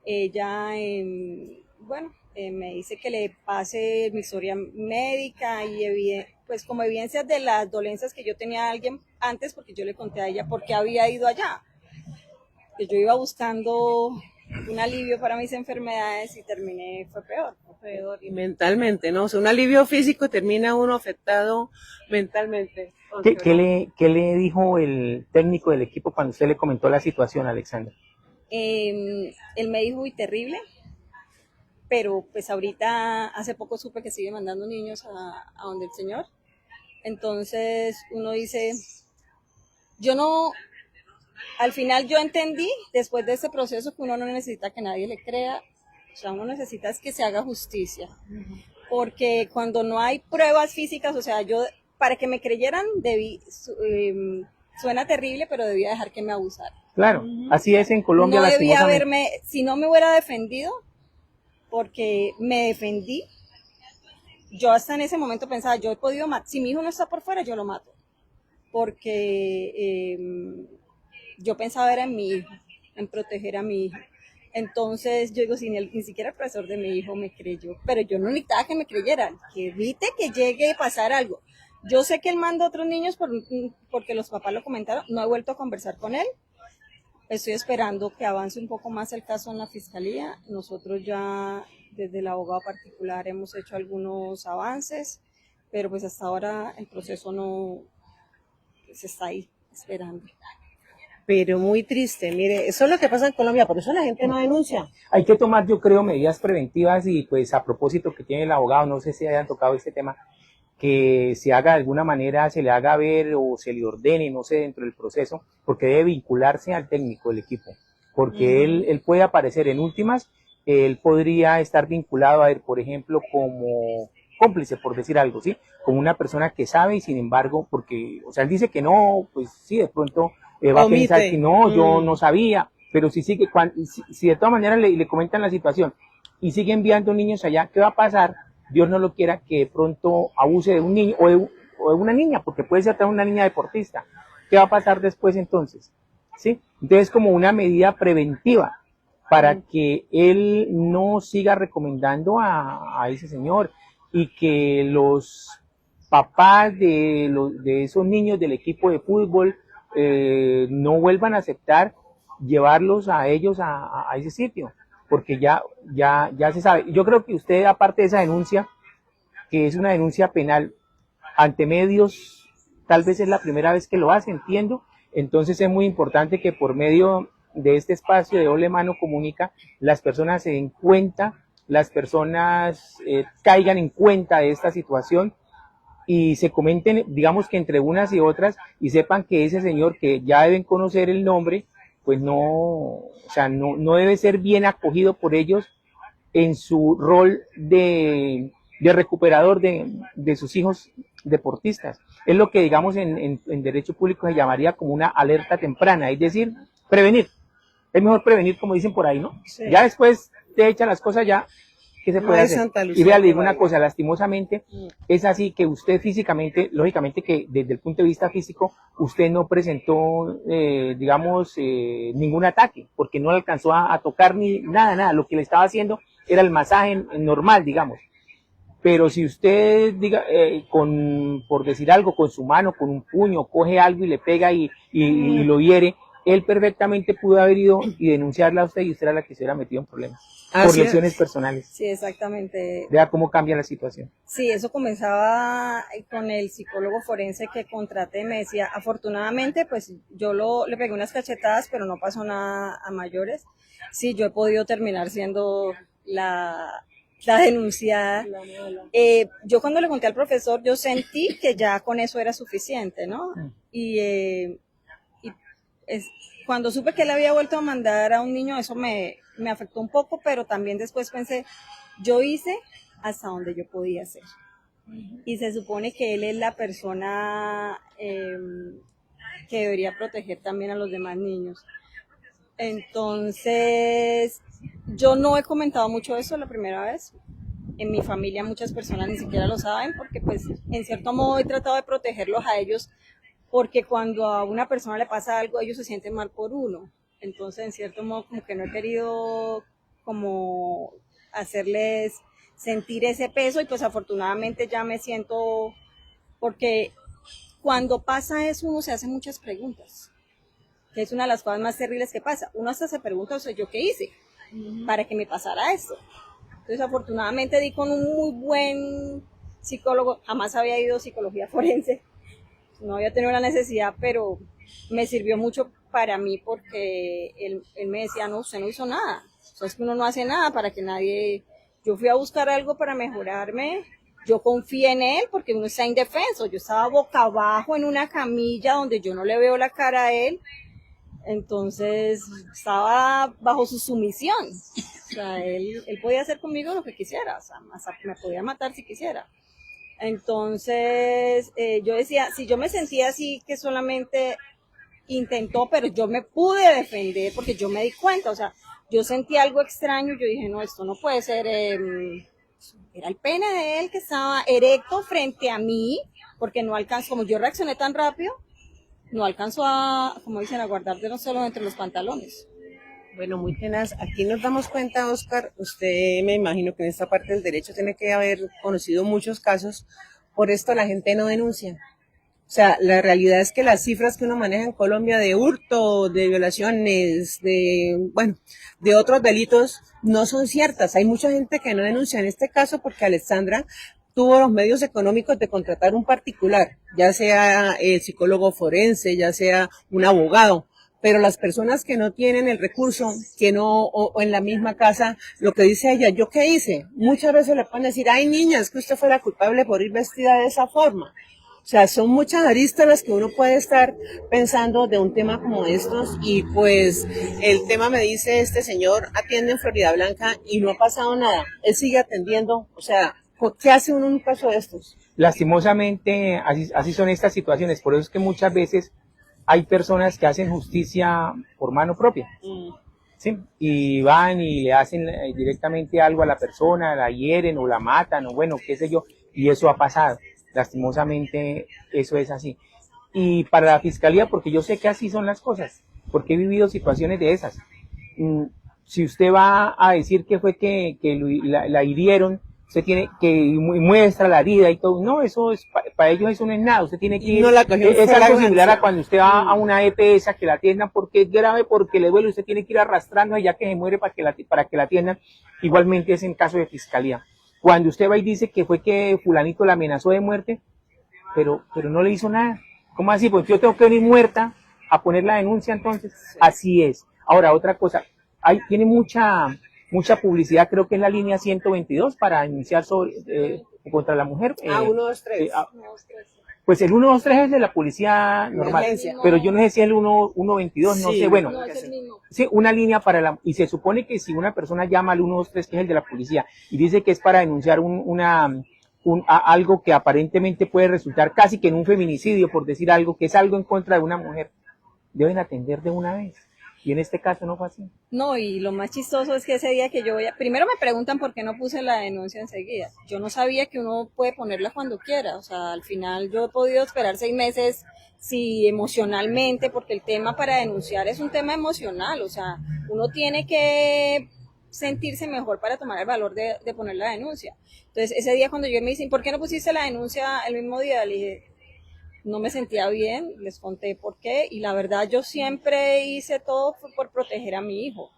S3: Ella, me dice que le pase mi historia médica y pues como evidencias de las dolencias que yo tenía a alguien antes, porque yo le conté a ella por qué había ido allá. Que yo iba buscando un alivio para mis enfermedades y fue peor.
S1: Y mentalmente, ¿no? O sea, un alivio físico termina uno afectado mentalmente.
S2: ¿Qué le dijo el técnico del equipo cuando usted le comentó la situación, Alexandra?
S3: Él me dijo, uy, terrible, pero pues ahorita hace poco supe que sigue mandando niños a donde el señor. Entonces uno dice, al final yo entendí después de ese proceso que uno no necesita que nadie le crea, o sea, uno necesita es que se haga justicia, porque cuando no hay pruebas físicas, o sea, para que me creyeran suena terrible, pero debía dejar que me abusara.
S2: Claro, así es en Colombia.
S3: No debía si no me hubiera defendido, porque me defendí, yo hasta en ese momento pensaba, yo he podido matar, si mi hijo no está por fuera, yo lo mato, porque yo pensaba era en mi hijo, en proteger a mi hijo. Entonces yo digo, ni siquiera el profesor de mi hijo me creyó, pero yo no necesitaba que me creyeran, que evite que llegue a pasar algo. Yo sé que él manda a otros niños porque los papás lo comentaron, no he vuelto a conversar con él. Estoy esperando que avance un poco más el caso en la fiscalía. Nosotros ya desde el abogado particular hemos hecho algunos avances, pero pues hasta ahora el proceso no se está ahí esperando.
S1: Pero muy triste, mire, eso es lo que pasa en Colombia, por eso la gente no denuncia.
S2: Hay que tomar, yo creo, medidas preventivas y pues a propósito que tiene el abogado, no sé si hayan tocado este tema, que se haga de alguna manera, se le haga ver o se le ordene, no sé, dentro del proceso, porque debe vincularse al técnico del equipo, porque él puede aparecer en últimas, él podría estar vinculado a él, por ejemplo, como cómplice, por decir algo, ¿sí? Como una persona que sabe y sin embargo, porque, o sea, él dice que no, pues sí, de pronto va a pensar que no, yo no sabía, pero si sigue, si de todas maneras le comentan la situación y sigue enviando niños allá, ¿qué va a pasar? Dios no lo quiera que de pronto abuse de un niño o de una niña, porque puede ser también una niña deportista. ¿Qué va a pasar después entonces? ¿Sí? Entonces, como una medida preventiva para que él no siga recomendando a ese señor y que los papás de esos niños del equipo de fútbol no vuelvan a aceptar llevarlos a ellos a ese sitio. porque ya se sabe. Yo creo que usted, aparte de esa denuncia, que es una denuncia penal ante medios, tal vez es la primera vez que lo hace, entiendo. Entonces es muy importante que por medio de este espacio de Doble Mano Comunica, las personas se den cuenta, las personas caigan en cuenta de esta situación y se comenten, digamos que entre unas y otras, y sepan que ese señor, que ya deben conocer el nombre, pues no, o sea, no debe ser bien acogido por ellos en su rol de recuperador de sus hijos deportistas. Es lo que, digamos, en derecho público se llamaría como una alerta temprana, es decir, prevenir. Es mejor prevenir, como dicen por ahí, ¿no?
S1: Sí.
S2: Ya después te echan las cosas, ya, ¿qué se puede hacer? Y vea, le digo una cosa, lastimosamente, es así que usted físicamente, lógicamente que desde el punto de vista físico, usted no presentó, digamos, ningún ataque, porque no alcanzó a tocar ni nada, lo que le estaba haciendo era el masaje normal, digamos. Pero si usted, diga, por decir algo, con su mano, con un puño, coge algo y le pega y lo hiere, él perfectamente pudo haber ido y denunciarla a usted y usted era la que se hubiera metido en problemas. Por lesiones personales.
S3: Sí, exactamente.
S2: Vea cómo cambia la situación.
S3: Sí, eso comenzaba con el psicólogo forense que contraté. Me decía, afortunadamente, pues yo le pegué unas cachetadas, pero no pasó nada a mayores. Sí, yo he podido terminar siendo la denunciada. Yo cuando le conté al profesor, yo sentí que ya con eso era suficiente, ¿no? Cuando supe que él había vuelto a mandar a un niño, eso me afectó un poco, pero también después pensé, yo hice hasta donde yo podía hacer. Y se supone que él es la persona que debería proteger también a los demás niños. Entonces, yo no he comentado mucho eso la primera vez. En mi familia muchas personas ni siquiera lo saben porque pues en cierto modo he tratado de protegerlos a ellos porque cuando a una persona le pasa algo ellos se sienten mal por uno. Entonces en cierto modo como que no he querido como hacerles sentir ese peso y pues afortunadamente ya me siento, porque cuando pasa eso uno se hace muchas preguntas, que es una de las cosas más terribles que pasa. Uno hasta se pregunta, o sea, ¿yo qué hice para que me pasara esto? Entonces afortunadamente di con un muy buen psicólogo, jamás había ido a psicología forense, no había tenido la necesidad, pero me sirvió mucho para mí porque él me decía, no, usted no hizo nada, o sea, es que uno no hace nada para que nadie, yo fui a buscar algo para mejorarme, yo confié en él porque uno está indefenso, yo estaba boca abajo en una camilla donde yo no le veo la cara a él, entonces estaba bajo su sumisión, o sea, él podía hacer conmigo lo que quisiera, o sea, me podía matar si quisiera. Entonces yo decía, si yo me sentía así que solamente intentó, pero yo me pude defender porque yo me di cuenta, o sea, yo sentí algo extraño y yo dije, no, esto no puede ser, era el pene de él que estaba erecto frente a mí, porque no alcanzó, como yo reaccioné tan rápido, no alcanzó a, como dicen, a guardártelo solo entre los pantalones.
S1: Bueno, muy tenaz. Aquí nos damos cuenta, Oscar, usted me imagino que en esta parte del derecho tiene que haber conocido muchos casos, por esto la gente no denuncia. O sea, la realidad es que las cifras que uno maneja en Colombia de hurto, de violaciones, de otros delitos, no son ciertas. Hay mucha gente que no denuncia en este caso porque Alexandra tuvo los medios económicos de contratar un particular, ya sea el psicólogo forense, ya sea un abogado. Pero las personas que no tienen el recurso, que no, o en la misma casa, lo que dice ella, ¿yo qué hice? Muchas veces le pueden decir, ay niña, es que usted fue la culpable por ir vestida de esa forma. O sea, son muchas aristas las que uno puede estar pensando de un tema como estos y pues el tema me dice, este señor atiende en Florida Blanca y no ha pasado nada. Él sigue atendiendo, o sea, ¿qué hace uno en un caso de estos?
S2: Lastimosamente, así son estas situaciones, por eso es que muchas veces hay personas que hacen justicia por mano propia, ¿sí? Y van y le hacen directamente algo a la persona, la hieren o la matan o bueno, qué sé yo, y eso ha pasado. Lastimosamente eso es así. Y para la fiscalía, porque yo sé que así son las cosas, porque he vivido situaciones de esas. Si usted va a decir que fue que la hirieron, usted tiene que muestra la herida y todo. No, eso es, para ellos eso no es nada, usted tiene que ir,
S1: No la cogió
S2: es
S1: fue la
S2: algo similar a
S1: ganancia.
S2: cuando usted va a una EPS a que la atiendan porque es grave, porque le duele, usted tiene que ir arrastrando ya que se muere para que la atiendan. Igualmente es en caso de fiscalía. Cuando usted va y dice que fue que fulanito la amenazó de muerte, pero no le hizo nada. ¿Cómo así? Pues yo tengo que venir muerta a poner la denuncia entonces.
S1: Sí.
S2: Así es. Ahora, otra cosa, tiene mucha publicidad, creo que es la línea 122 para denunciar contra la mujer.
S1: 1, 2, 3.
S2: Pues el 123 es de la policía normal,
S1: Emergencia.
S2: pero yo no sé si el 122, no
S1: Sí,
S2: sé, bueno,
S3: No, es el mismo.
S2: sí, una línea y se supone que si una persona llama al 123, que es el de la policía, y dice que es para denunciar algo que aparentemente puede resultar casi que en un feminicidio, por decir algo, que es algo en contra de una mujer, deben atender de una vez. Y en este caso no fue así.
S3: No, y lo más chistoso es que ese día que yo voy a... Primero me preguntan por qué no puse la denuncia enseguida. Yo no sabía que uno puede ponerla cuando quiera. O sea, al final yo he podido esperar 6 meses, si emocionalmente, porque el tema para denunciar es un tema emocional. O sea, uno tiene que sentirse mejor para tomar el valor de poner la denuncia. Entonces, ese día cuando yo me dicen, ¿por qué no pusiste la denuncia el mismo día? Le dije, no me sentía bien, les conté por qué, y la verdad yo siempre hice todo por proteger a mi hijo.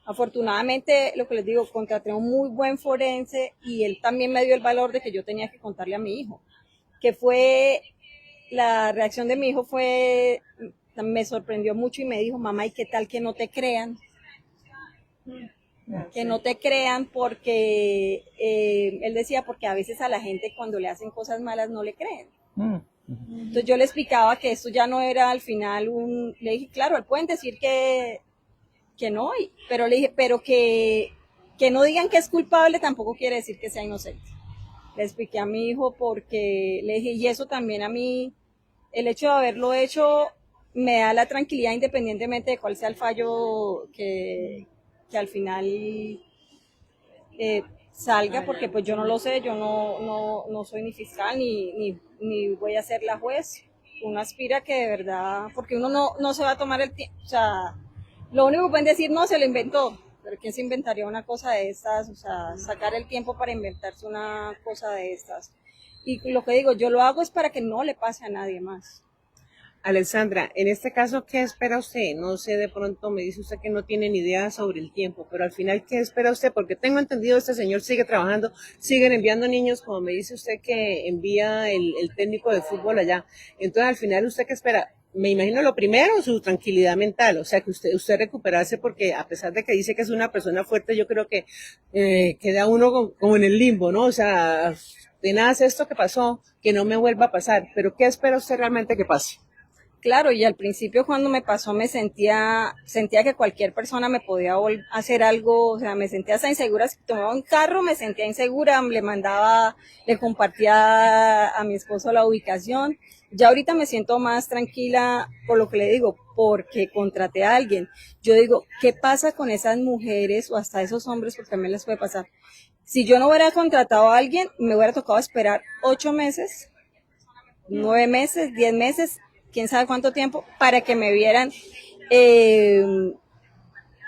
S3: Afortunadamente, lo que les digo, contraté a un muy buen forense y él también me dio el valor de que yo tenía que contarle a mi hijo. Que fue, la reacción de mi hijo fue, me sorprendió mucho y me dijo, mamá, ¿y qué tal que no te crean? Que no te crean porque, él decía, porque a veces a la gente cuando le hacen cosas malas no le creen. Entonces yo le explicaba que esto ya no era al final le dije, claro, pueden decir que no, pero le dije, pero que no digan que es culpable tampoco quiere decir que sea inocente. Le expliqué a mi hijo porque le dije, y eso también a mí, el hecho de haberlo hecho me da la tranquilidad independientemente de cuál sea el fallo que al final salga, porque pues yo no lo sé, yo no soy ni fiscal ni voy a ser la juez. Uno aspira que de verdad, porque uno no se va a tomar el tiempo, o sea, lo único que pueden decir, no, se lo inventó, pero ¿quién se inventaría una cosa de estas? O sea, sacar el tiempo para inventarse una cosa de estas. Y lo que digo, yo lo hago es para que no le pase a nadie más.
S1: Alexandra, en este caso, ¿qué espera usted? No sé, de pronto me dice usted que no tiene ni idea sobre el tiempo, pero al final, ¿qué espera usted? Porque tengo entendido, este señor sigue trabajando, siguen enviando niños, como me dice usted que envía el técnico de fútbol allá. Entonces, al final, ¿usted qué espera? Me imagino lo primero, su tranquilidad mental, o sea, que usted recuperarse, porque a pesar de que dice que es una persona fuerte, yo creo que queda uno como en el limbo, ¿no? O sea, de nada es esto que pasó, que no me vuelva a pasar, pero ¿qué espera usted realmente que pase?
S3: Claro, y al principio cuando me pasó me sentía que cualquier persona me podía hacer algo, o sea, me sentía hasta insegura. Si tomaba un carro me sentía insegura, le compartía a mi esposo la ubicación. Ya ahorita me siento más tranquila por lo que le digo, porque contraté a alguien. Yo digo, ¿qué pasa con esas mujeres o hasta esos hombres? Porque también les puede pasar. Si yo no hubiera contratado a alguien, me hubiera tocado esperar 8 meses, 9 meses, 10 meses, quién sabe cuánto tiempo, para que me vieran,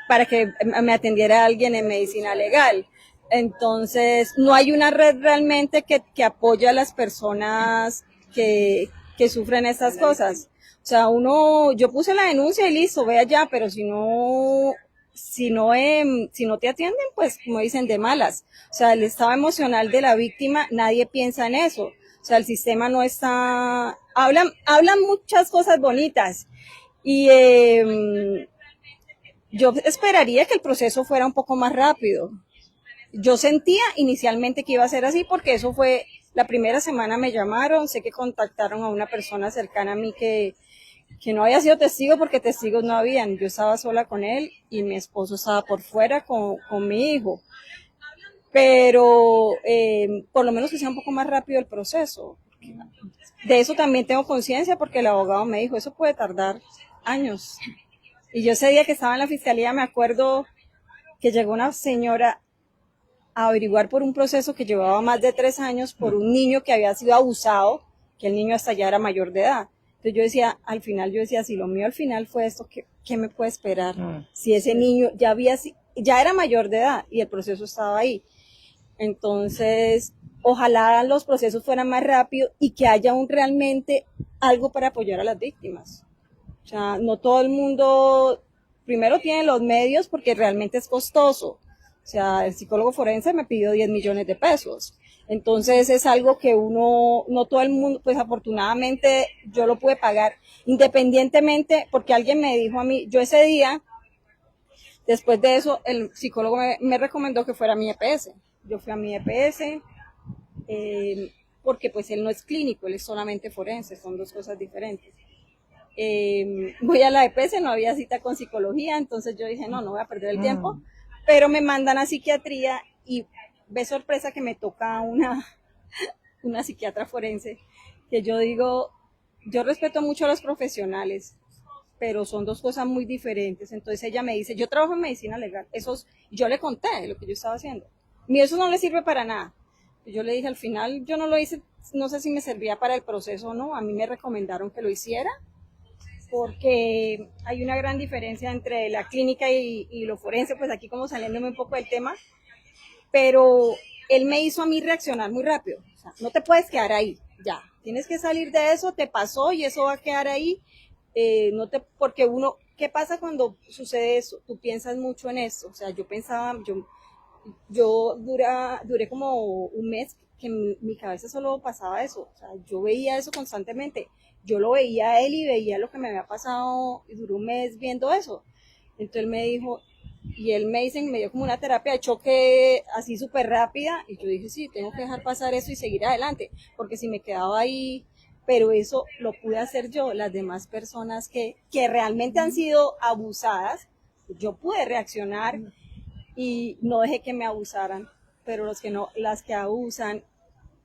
S3: para que me atendiera alguien en medicina legal. Entonces, no hay una red realmente que apoye a las personas que sufren estas cosas. O sea, yo puse la denuncia y listo, ve allá, pero si no te atienden, pues como dicen, de malas. O sea, el estado emocional de la víctima, nadie piensa en eso. O sea, el sistema no está... Hablan muchas cosas bonitas y yo esperaría que el proceso fuera un poco más rápido. Yo sentía inicialmente que iba a ser así porque eso fue, la primera semana me llamaron, sé que contactaron a una persona cercana a mí que no había sido testigo porque testigos no habían. Yo estaba sola con él y mi esposo estaba por fuera con mi hijo. Pero por lo menos que sea un poco más rápido el proceso. De eso también tengo conciencia porque el abogado me dijo, eso puede tardar años. Y yo ese día que estaba en la fiscalía me acuerdo que llegó una señora a averiguar por un proceso que llevaba más de 3 años por un niño que había sido abusado, que el niño hasta ya era mayor de edad. Entonces yo decía, si lo mío al final fue esto, ¿qué me puede esperar? Si ese niño ya era mayor de edad y el proceso estaba ahí. Entonces, ojalá los procesos fueran más rápidos y que haya realmente algo para apoyar a las víctimas. O sea, no todo el mundo, primero tiene los medios porque realmente es costoso. O sea, el psicólogo forense me pidió 10 millones de pesos. Entonces es algo que no todo el mundo, pues afortunadamente yo lo pude pagar independientemente, porque alguien me dijo a mí, yo ese día, después de eso, el psicólogo me recomendó que fuera a mi EPS. Yo fui a mi EPS, porque pues él no es clínico, él es solamente forense, son dos cosas diferentes. Voy a la EPS, no había cita con psicología, entonces yo dije, no voy a perder el tiempo, pero me mandan a psiquiatría y ve sorpresa que me toca una psiquiatra forense, que yo digo, yo respeto mucho a los profesionales, pero son dos cosas muy diferentes. Entonces ella me dice, yo trabajo en medicina legal, yo le conté lo que yo estaba haciendo, y eso no le sirve para nada. Yo le dije, al final yo no lo hice, no sé si me servía para el proceso o no, a mí me recomendaron que lo hiciera, porque hay una gran diferencia entre la clínica y lo forense, pues aquí como saliéndome un poco del tema, pero él me hizo a mí reaccionar muy rápido. O sea, no te puedes quedar ahí, ya, tienes que salir de eso, te pasó y eso va a quedar ahí, porque ¿qué pasa cuando sucede eso? Tú piensas mucho en eso. O sea, yo pensaba, duré como un mes que en mi cabeza solo pasaba eso. O sea, yo veía eso constantemente. Yo lo veía a él y veía lo que me había pasado y duró un mes viendo eso. Entonces él me dijo, me dio como una terapia de choque así súper rápida y yo dije, sí, tengo que dejar pasar eso y seguir adelante, porque si me quedaba ahí, pero eso lo pude hacer yo. Las demás personas que realmente han sido abusadas, yo pude reaccionar y no dejé que me abusaran, pero las que abusan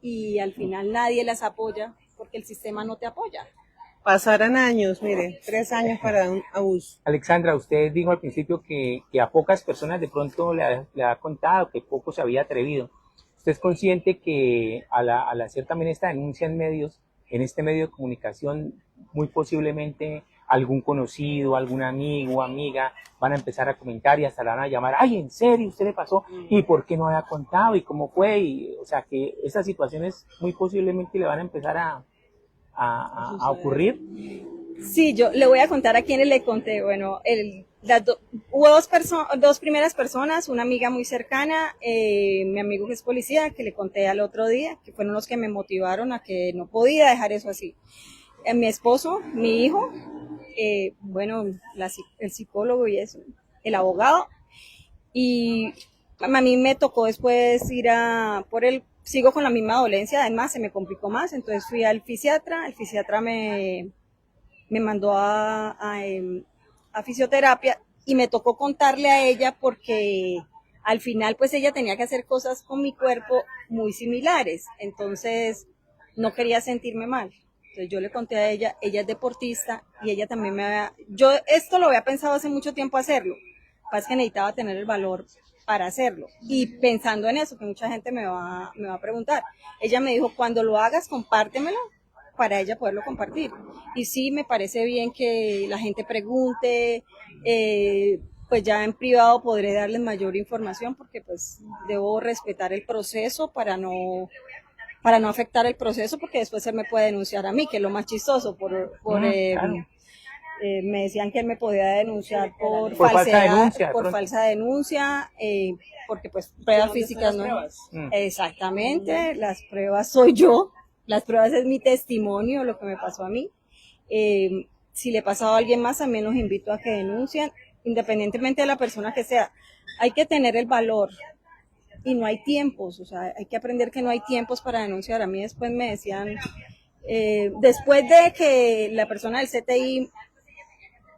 S3: y al final nadie las apoya porque el sistema no te apoya.
S1: Pasarán años, mire, 3 años para un abuso.
S2: Alexandra, usted dijo al principio que a pocas personas de pronto le ha contado, que poco se había atrevido. ¿Usted es consciente que al hacer también esta denuncia en medios, en este medio de comunicación, muy posiblemente algún conocido, algún amigo o amiga van a empezar a comentar y hasta la van a llamar, ay, ¿en serio usted le pasó? ¿Y por qué no había contado? ¿Y cómo fue? Y, o sea, que esas situaciones muy posiblemente le van a empezar a ocurrir.
S3: Sí, yo le voy a contar a quienes le conté. Bueno, hubo dos primeras personas, una amiga muy cercana, mi amigo que es policía, que le conté al otro día, que fueron los que me motivaron a que no podía dejar eso así. Mi esposo, mi hijo, bueno, el psicólogo y eso, el abogado, y a mí me tocó después sigo con la misma dolencia, además se me complicó más, entonces fui al fisiatra, el fisiatra me mandó a fisioterapia y me tocó contarle a ella porque al final pues ella tenía que hacer cosas con mi cuerpo muy similares, entonces no quería sentirme mal. Entonces yo le conté a ella es deportista y ella también yo esto lo había pensado hace mucho tiempo hacerlo, pasa que necesitaba tener el valor para hacerlo. Y pensando en eso, que mucha gente me va a preguntar, ella me dijo, cuando lo hagas, compártemelo para ella poderlo compartir. Y sí, me parece bien que la gente pregunte, pues ya en privado podré darles mayor información porque pues debo respetar el proceso para no afectar el proceso, porque después él me puede denunciar a mí, que es lo más chistoso, claro. Me decían que él me podía denunciar por falsa denuncia, porque pues pruebas físicas no. Exactamente, las pruebas soy yo, las pruebas es mi testimonio, lo que me pasó a mí. Si le pasaba a alguien más, también los invito a que denuncien, independientemente de la persona que sea. Hay que tener el valor y no hay tiempos, o sea, hay que aprender que no hay tiempos para denunciar. A mí después me decían, después de que la persona del CTI,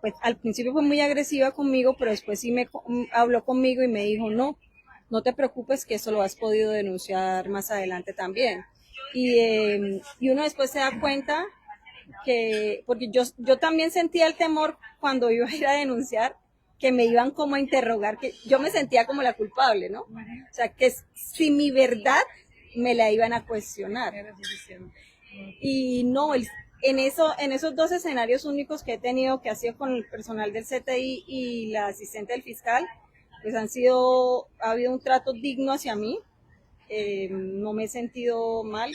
S3: pues al principio fue muy agresiva conmigo, pero después sí habló conmigo y me dijo, no te preocupes que eso lo has podido denunciar más adelante también. Y uno después se da cuenta porque yo también sentía el temor cuando iba a ir a denunciar, que me iban como a interrogar, que yo me sentía como la culpable, ¿no? O sea, que si mi verdad me la iban a cuestionar. Y no, en esos dos escenarios únicos que he tenido, que ha sido con el personal del CTI y la asistente del fiscal, pues ha habido un trato digno hacia mí. no me he sentido mal.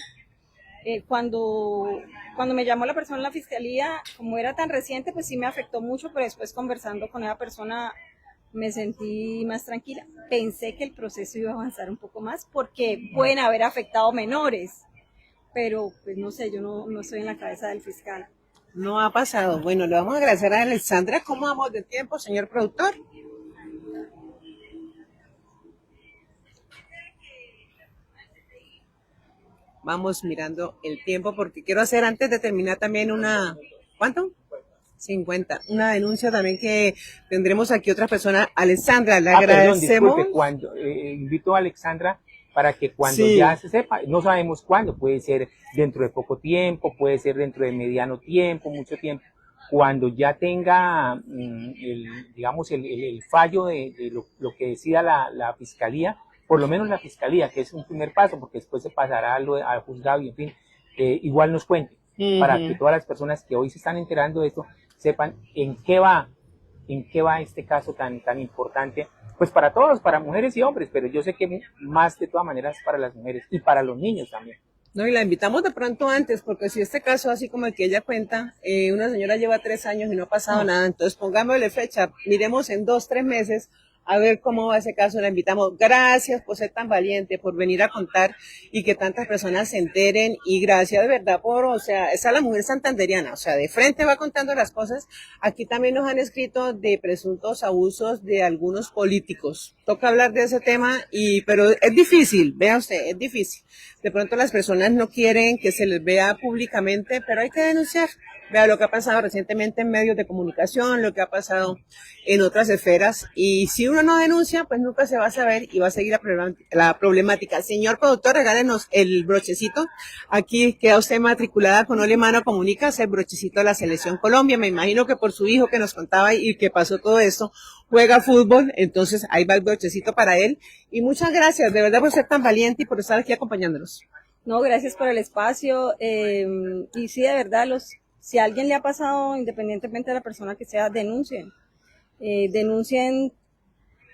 S3: Cuando me llamó la persona en la fiscalía, como era tan reciente, pues sí me afectó mucho, pero después conversando con esa persona me sentí más tranquila. Pensé que el proceso iba a avanzar un poco más porque pueden haber afectado menores, pero pues no sé, yo no estoy en la cabeza del fiscal.
S1: No ha pasado. Bueno, le vamos a agradecer a Alexandra. ¿Cómo vamos de tiempo, señor productor? Vamos mirando el tiempo porque quiero hacer antes de terminar también una... ¿Cuánto? 50. Una denuncia también que tendremos aquí otra persona. Alexandra, le agradecemos.
S2: Perdón, disculpe, cuando, invito a Alexandra para que cuando
S1: Sí.
S2: ya se sepa, no sabemos cuándo, puede ser dentro de poco tiempo, puede ser dentro de mediano tiempo, mucho tiempo, cuando ya tenga, digamos, el fallo de lo que decida la fiscalía, por lo menos la fiscalía, que es un primer paso, porque después se pasará al juzgado y en fin, igual nos cuente, para que todas las personas que hoy se están enterando de esto sepan en qué va este caso tan importante, pues para todos, para mujeres y hombres, pero yo sé que más de todas maneras para las mujeres y para los niños también.
S1: No, y la invitamos de pronto antes, porque si este caso, así como el que ella cuenta, una señora lleva 3 años y no ha pasado nada, entonces pongámosle fecha, miremos en 2, 3 meses a ver cómo va ese caso. La invitamos. Gracias por ser tan valiente, por venir a contar y que tantas personas se enteren, y gracias de verdad por, o sea, esa es la mujer santanderiana, o sea, de frente va contando las cosas. Aquí también nos han escrito de presuntos abusos de algunos políticos. Toca hablar de ese tema, pero es difícil, vea usted, es difícil. De pronto las personas no quieren que se les vea públicamente, pero hay que denunciar. Vea lo que ha pasado recientemente en medios de comunicación, lo que ha pasado en otras esferas, y si uno no denuncia, pues nunca se va a saber y va a seguir la problemática. Señor productor, regálenos el brochecito. Aquí queda usted matriculada con Ole Mano Comunica, es el brochecito de la Selección Colombia. Me imagino que por su hijo que nos contaba y que pasó todo esto, juega fútbol, entonces ahí va el brochecito para él. Y muchas gracias, de verdad, por ser tan valiente y por estar aquí acompañándonos.
S3: No, gracias por el espacio. Y sí, de verdad, si a alguien le ha pasado, independientemente de la persona que sea, denuncien. Denuncien.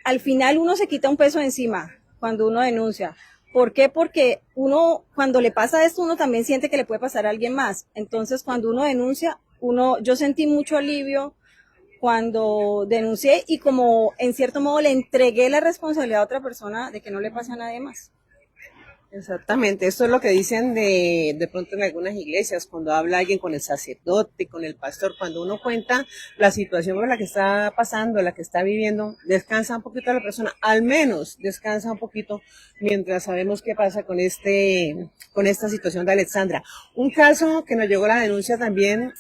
S3: Al final uno se quita un peso encima cuando uno denuncia. ¿Por qué? Porque uno, cuando le pasa esto, uno también siente que le puede pasar a alguien más. Entonces, cuando uno denuncia, yo sentí mucho alivio cuando denuncié, y como en cierto modo le entregué la responsabilidad a otra persona de que no le pase a nadie más.
S1: Exactamente, esto es lo que dicen de pronto en algunas iglesias, cuando habla alguien con el sacerdote, con el pastor, cuando uno cuenta la situación por la que está pasando, la que está viviendo, descansa un poquito la persona, al menos descansa un poquito mientras sabemos qué pasa con esta situación de Alexandra. Un caso que nos llegó la denuncia también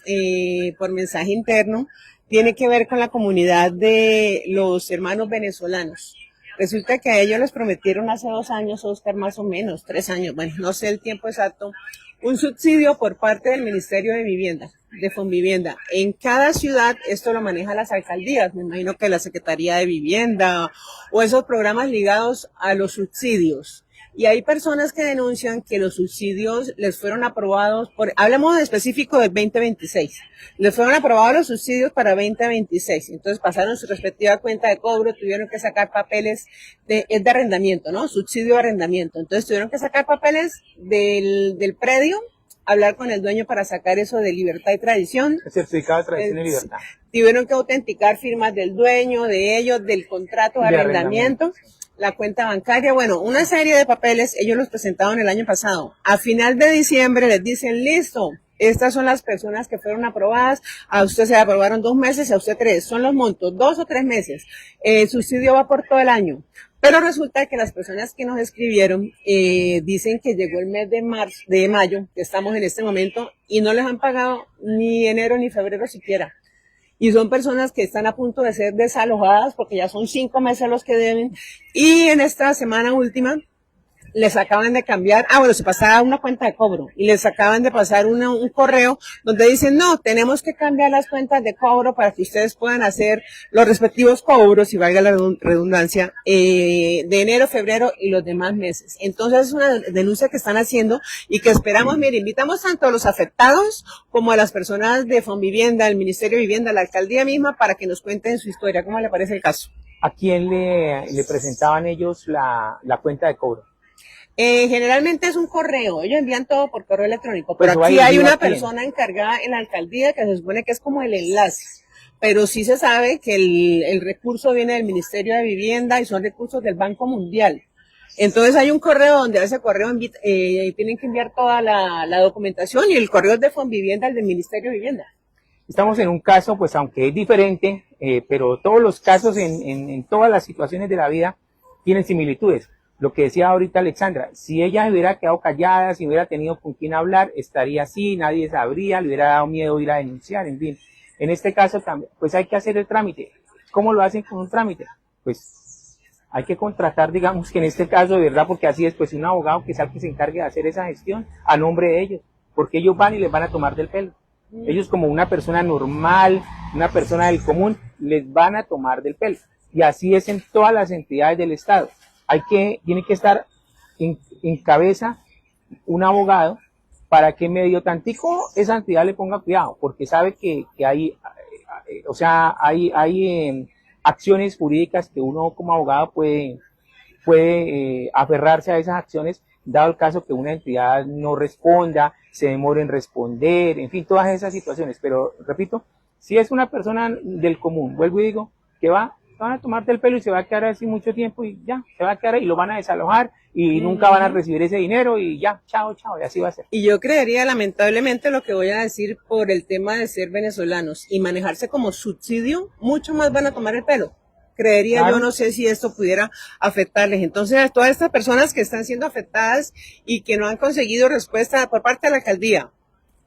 S1: por mensaje interno, tiene que ver con la comunidad de los hermanos venezolanos. Resulta que a ellos les prometieron hace 2 años, Oscar, más o menos, 3 años, bueno, no sé el tiempo exacto, un subsidio por parte del Ministerio de Vivienda, de Fonvivienda. En cada ciudad esto lo manejan las alcaldías, me imagino que la Secretaría de Vivienda o esos programas ligados a los subsidios. Y hay personas que denuncian que los subsidios les fueron aprobados hablamos en específico del 2026, les fueron aprobados los subsidios para 2026, entonces pasaron su respectiva cuenta de cobro, tuvieron que sacar papeles es de arrendamiento, ¿no? Subsidio de arrendamiento, entonces tuvieron que sacar papeles del predio, hablar con el dueño para sacar eso de libertad y tradición.
S2: El certificado de tradición y libertad.
S1: Tuvieron que autenticar firmas del dueño, de ellos, del contrato de arrendamiento. La cuenta bancaria, bueno, una serie de papeles, ellos los presentaron el año pasado. A final de diciembre les dicen, listo, estas son las personas que fueron aprobadas, a usted se le aprobaron 2 meses y a usted 3, son los montos, 2 o 3 meses. El subsidio va por todo el año. Pero resulta que las personas que nos escribieron dicen que llegó el mes de mayo, que estamos en este momento, y no les han pagado ni enero ni febrero siquiera. Y son personas que están a punto de ser desalojadas porque ya son 5 meses los que deben. Y en esta semana última les acaban de cambiar, se pasaba una cuenta de cobro y les acaban de pasar un correo donde dicen, no, tenemos que cambiar las cuentas de cobro para que ustedes puedan hacer los respectivos cobros, y valga la redundancia, de enero, febrero y los demás meses. Entonces es una denuncia que están haciendo y que esperamos, mire, invitamos tanto a los afectados como a las personas de Fonvivienda, el Ministerio de Vivienda, la alcaldía misma, para que nos cuenten su historia. ¿Cómo le parece el caso?
S2: ¿A quién le presentaban ellos la cuenta de cobro?
S1: Generalmente es un correo, ellos envían todo por correo electrónico,
S2: Pues
S1: pero
S2: va
S1: aquí hay
S2: dirigido
S1: una
S2: a quién.
S1: persona encargada en la alcaldía que se supone que es como el enlace, pero sí se sabe que el recurso viene del Ministerio de Vivienda y son recursos del Banco Mundial. Entonces hay un correo donde a ese correo tienen que enviar toda la documentación y el correo es de Fonvivienda, el del Ministerio de Vivienda.
S2: Estamos en un caso, pues aunque es diferente, pero todos los casos en todas las situaciones de la vida tienen similitudes. Lo que decía ahorita Alexandra, si ella se hubiera quedado callada, si hubiera tenido con quién hablar, estaría así, nadie sabría, le hubiera dado miedo ir a denunciar, en fin. En este caso también, pues hay que hacer el trámite. ¿Cómo lo hacen con un trámite? Pues hay que contratar, digamos que en este caso, de verdad, porque así es, pues un abogado que sea el que se encargue de hacer esa gestión a nombre de ellos, porque ellos van y les van a tomar del pelo. Ellos como una persona normal, una persona del común, les van a tomar del pelo. Y así es en todas las entidades del Estado. Tiene que estar en cabeza un abogado para que medio tantico esa entidad le ponga cuidado, porque sabe que hay, o sea, hay acciones jurídicas que uno como abogado puede aferrarse a esas acciones, dado el caso que una entidad no responda, se demore en responder, en fin, todas esas situaciones. Pero, repito, si es una persona del común, vuelvo y digo, que van a tomarte el pelo y se va a quedar así mucho tiempo y ya, se va a quedar y lo van a desalojar y nunca van a recibir ese dinero y ya, chao, chao, y así va a ser.
S1: Y yo creería, lamentablemente, lo que voy a decir por el tema de ser venezolanos y manejarse como subsidio, mucho más van a tomar el pelo. Creería
S2: Claro.
S1: yo, no sé si esto pudiera afectarles. Entonces, a todas estas personas que están siendo afectadas y que no han conseguido respuesta por parte de la alcaldía,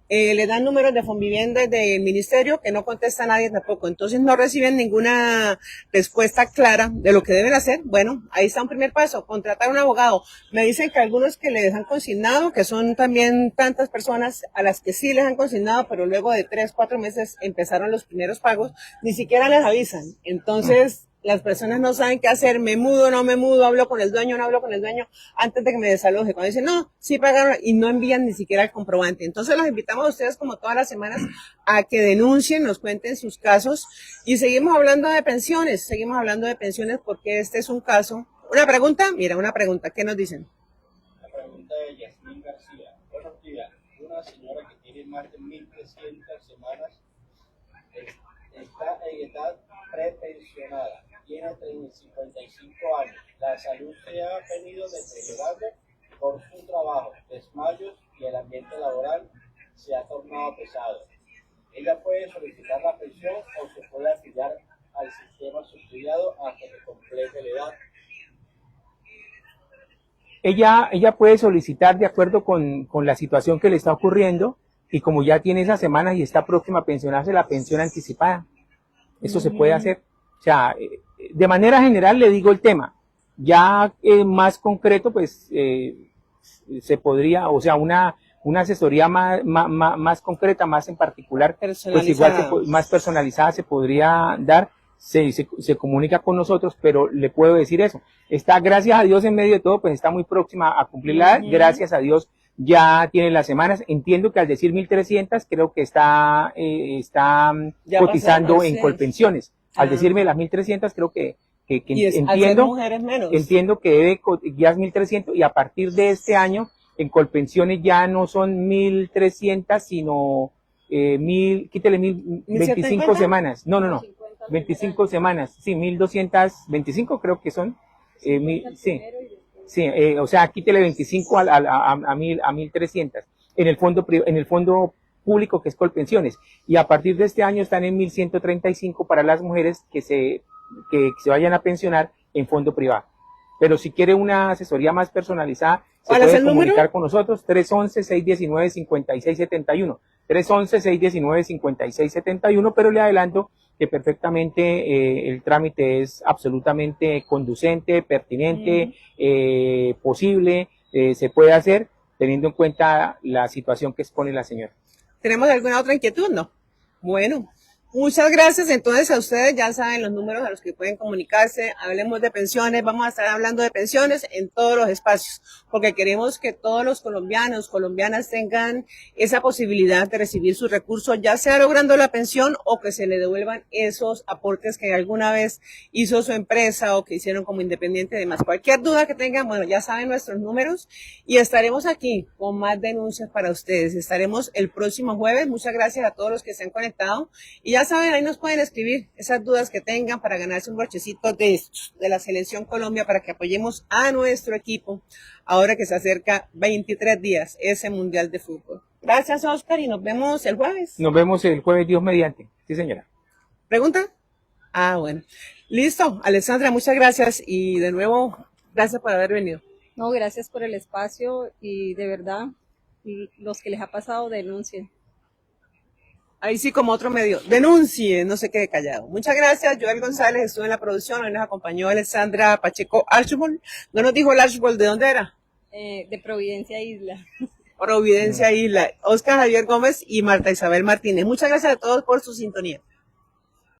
S1: le dan números de Fonvivienda y del ministerio que no contesta nadie tampoco. Entonces no reciben ninguna respuesta clara de lo que deben hacer. Bueno, ahí está un primer paso, contratar un abogado. Me dicen que algunos que les han consignado, que son también tantas personas a las que sí les han consignado, pero luego de 3, 4 meses empezaron los primeros pagos, ni siquiera les avisan. Entonces, las personas no saben qué hacer, me mudo, no me mudo, hablo con el dueño, no hablo con el dueño, antes de que me desaloje. Cuando dicen, no, sí pagaron, y no envían ni siquiera el comprobante. Entonces los invitamos a ustedes, como todas las semanas, a que denuncien, nos cuenten sus casos, y seguimos hablando de pensiones, porque este es un caso. Una pregunta, ¿qué nos dicen?
S4: La pregunta de Yasmín García. Buenos días. Una señora que tiene más de 1.300 semanas está en edad prepensionada. Tiene 55 años. La salud se ha venido deteriorando por su trabajo, desmayos y el ambiente laboral se ha tornado pesado. Ella puede solicitar la pensión o se puede afiliar al sistema subsidiado hasta que complete la edad.
S2: Ella puede solicitar de acuerdo con la situación que le está ocurriendo y como ya tiene esas semanas y está próxima a pensionarse, la pensión anticipada. Eso se puede hacer. O sea, de manera general le digo el tema. Ya más concreto, pues se podría, o sea, una asesoría más concreta, más en particular, pues igual más personalizada se podría dar. Se comunica con nosotros, pero le puedo decir eso. Está, gracias a Dios, en medio de todo, pues está muy próxima a cumplir la edad. Gracias a Dios ya tiene las semanas. Entiendo que al decir 1.300, creo que está cotizando en Colpensiones. Al decirme las 1.300, creo que entiendo que debe ya es 1.300 y a partir de este año en Colpensiones ya no son 1.300, sino quítele 25 semanas. No. 25 semanas, sí, 1.225 creo que son, o sea, quítele 25 a 1.300 en el fondo público que es Colpensiones, y a partir de este año están en 1.135 para las mujeres que se vayan a pensionar en fondo privado. Pero si quiere una asesoría más personalizada, se puede comunicar con nosotros, 311-619-5671, 311-619-5671, pero le adelanto que perfectamente el trámite es absolutamente conducente, pertinente, posible, se puede hacer, teniendo en cuenta la situación que expone la señora.
S1: ¿Tenemos alguna otra inquietud? No. Bueno, Muchas gracias entonces a ustedes, ya saben los números a los que pueden comunicarse, hablemos de pensiones, vamos a estar hablando de pensiones en todos los espacios, porque queremos que todos los colombianos, colombianas tengan esa posibilidad de recibir sus recursos, ya sea logrando la pensión o que se le devuelvan esos aportes que alguna vez hizo su empresa o que hicieron como independiente y demás. Cualquier duda que tengan, bueno, ya saben nuestros números y estaremos aquí con más denuncias para ustedes. Estaremos el próximo jueves. Muchas gracias a todos los que se han conectado y ya saben, ahí nos pueden escribir esas dudas que tengan para ganarse un brochecito de estos, de la Selección Colombia, para que apoyemos a nuestro equipo ahora que se acerca 23 días ese Mundial de Fútbol. Gracias, Oscar, y nos vemos el jueves.
S2: Nos vemos el jueves, Dios mediante. Sí, señora.
S1: ¿Pregunta? Ah, bueno. Listo, Alexandra, muchas gracias y de nuevo, gracias por haber venido.
S3: No, gracias por el espacio y de verdad, los que les ha pasado, denuncien.
S1: Ahí sí, como otro medio, denuncie, no se quede callado. Muchas gracias, Joel González estuvo en la producción, hoy nos acompañó Alexandra Pacheco Archibald. No nos dijo el Archibald, ¿de dónde era?
S3: De Providencia Isla.
S1: Providencia Isla. Oscar Javier Gómez y Marta Isabel Martínez. Muchas gracias a todos por su sintonía.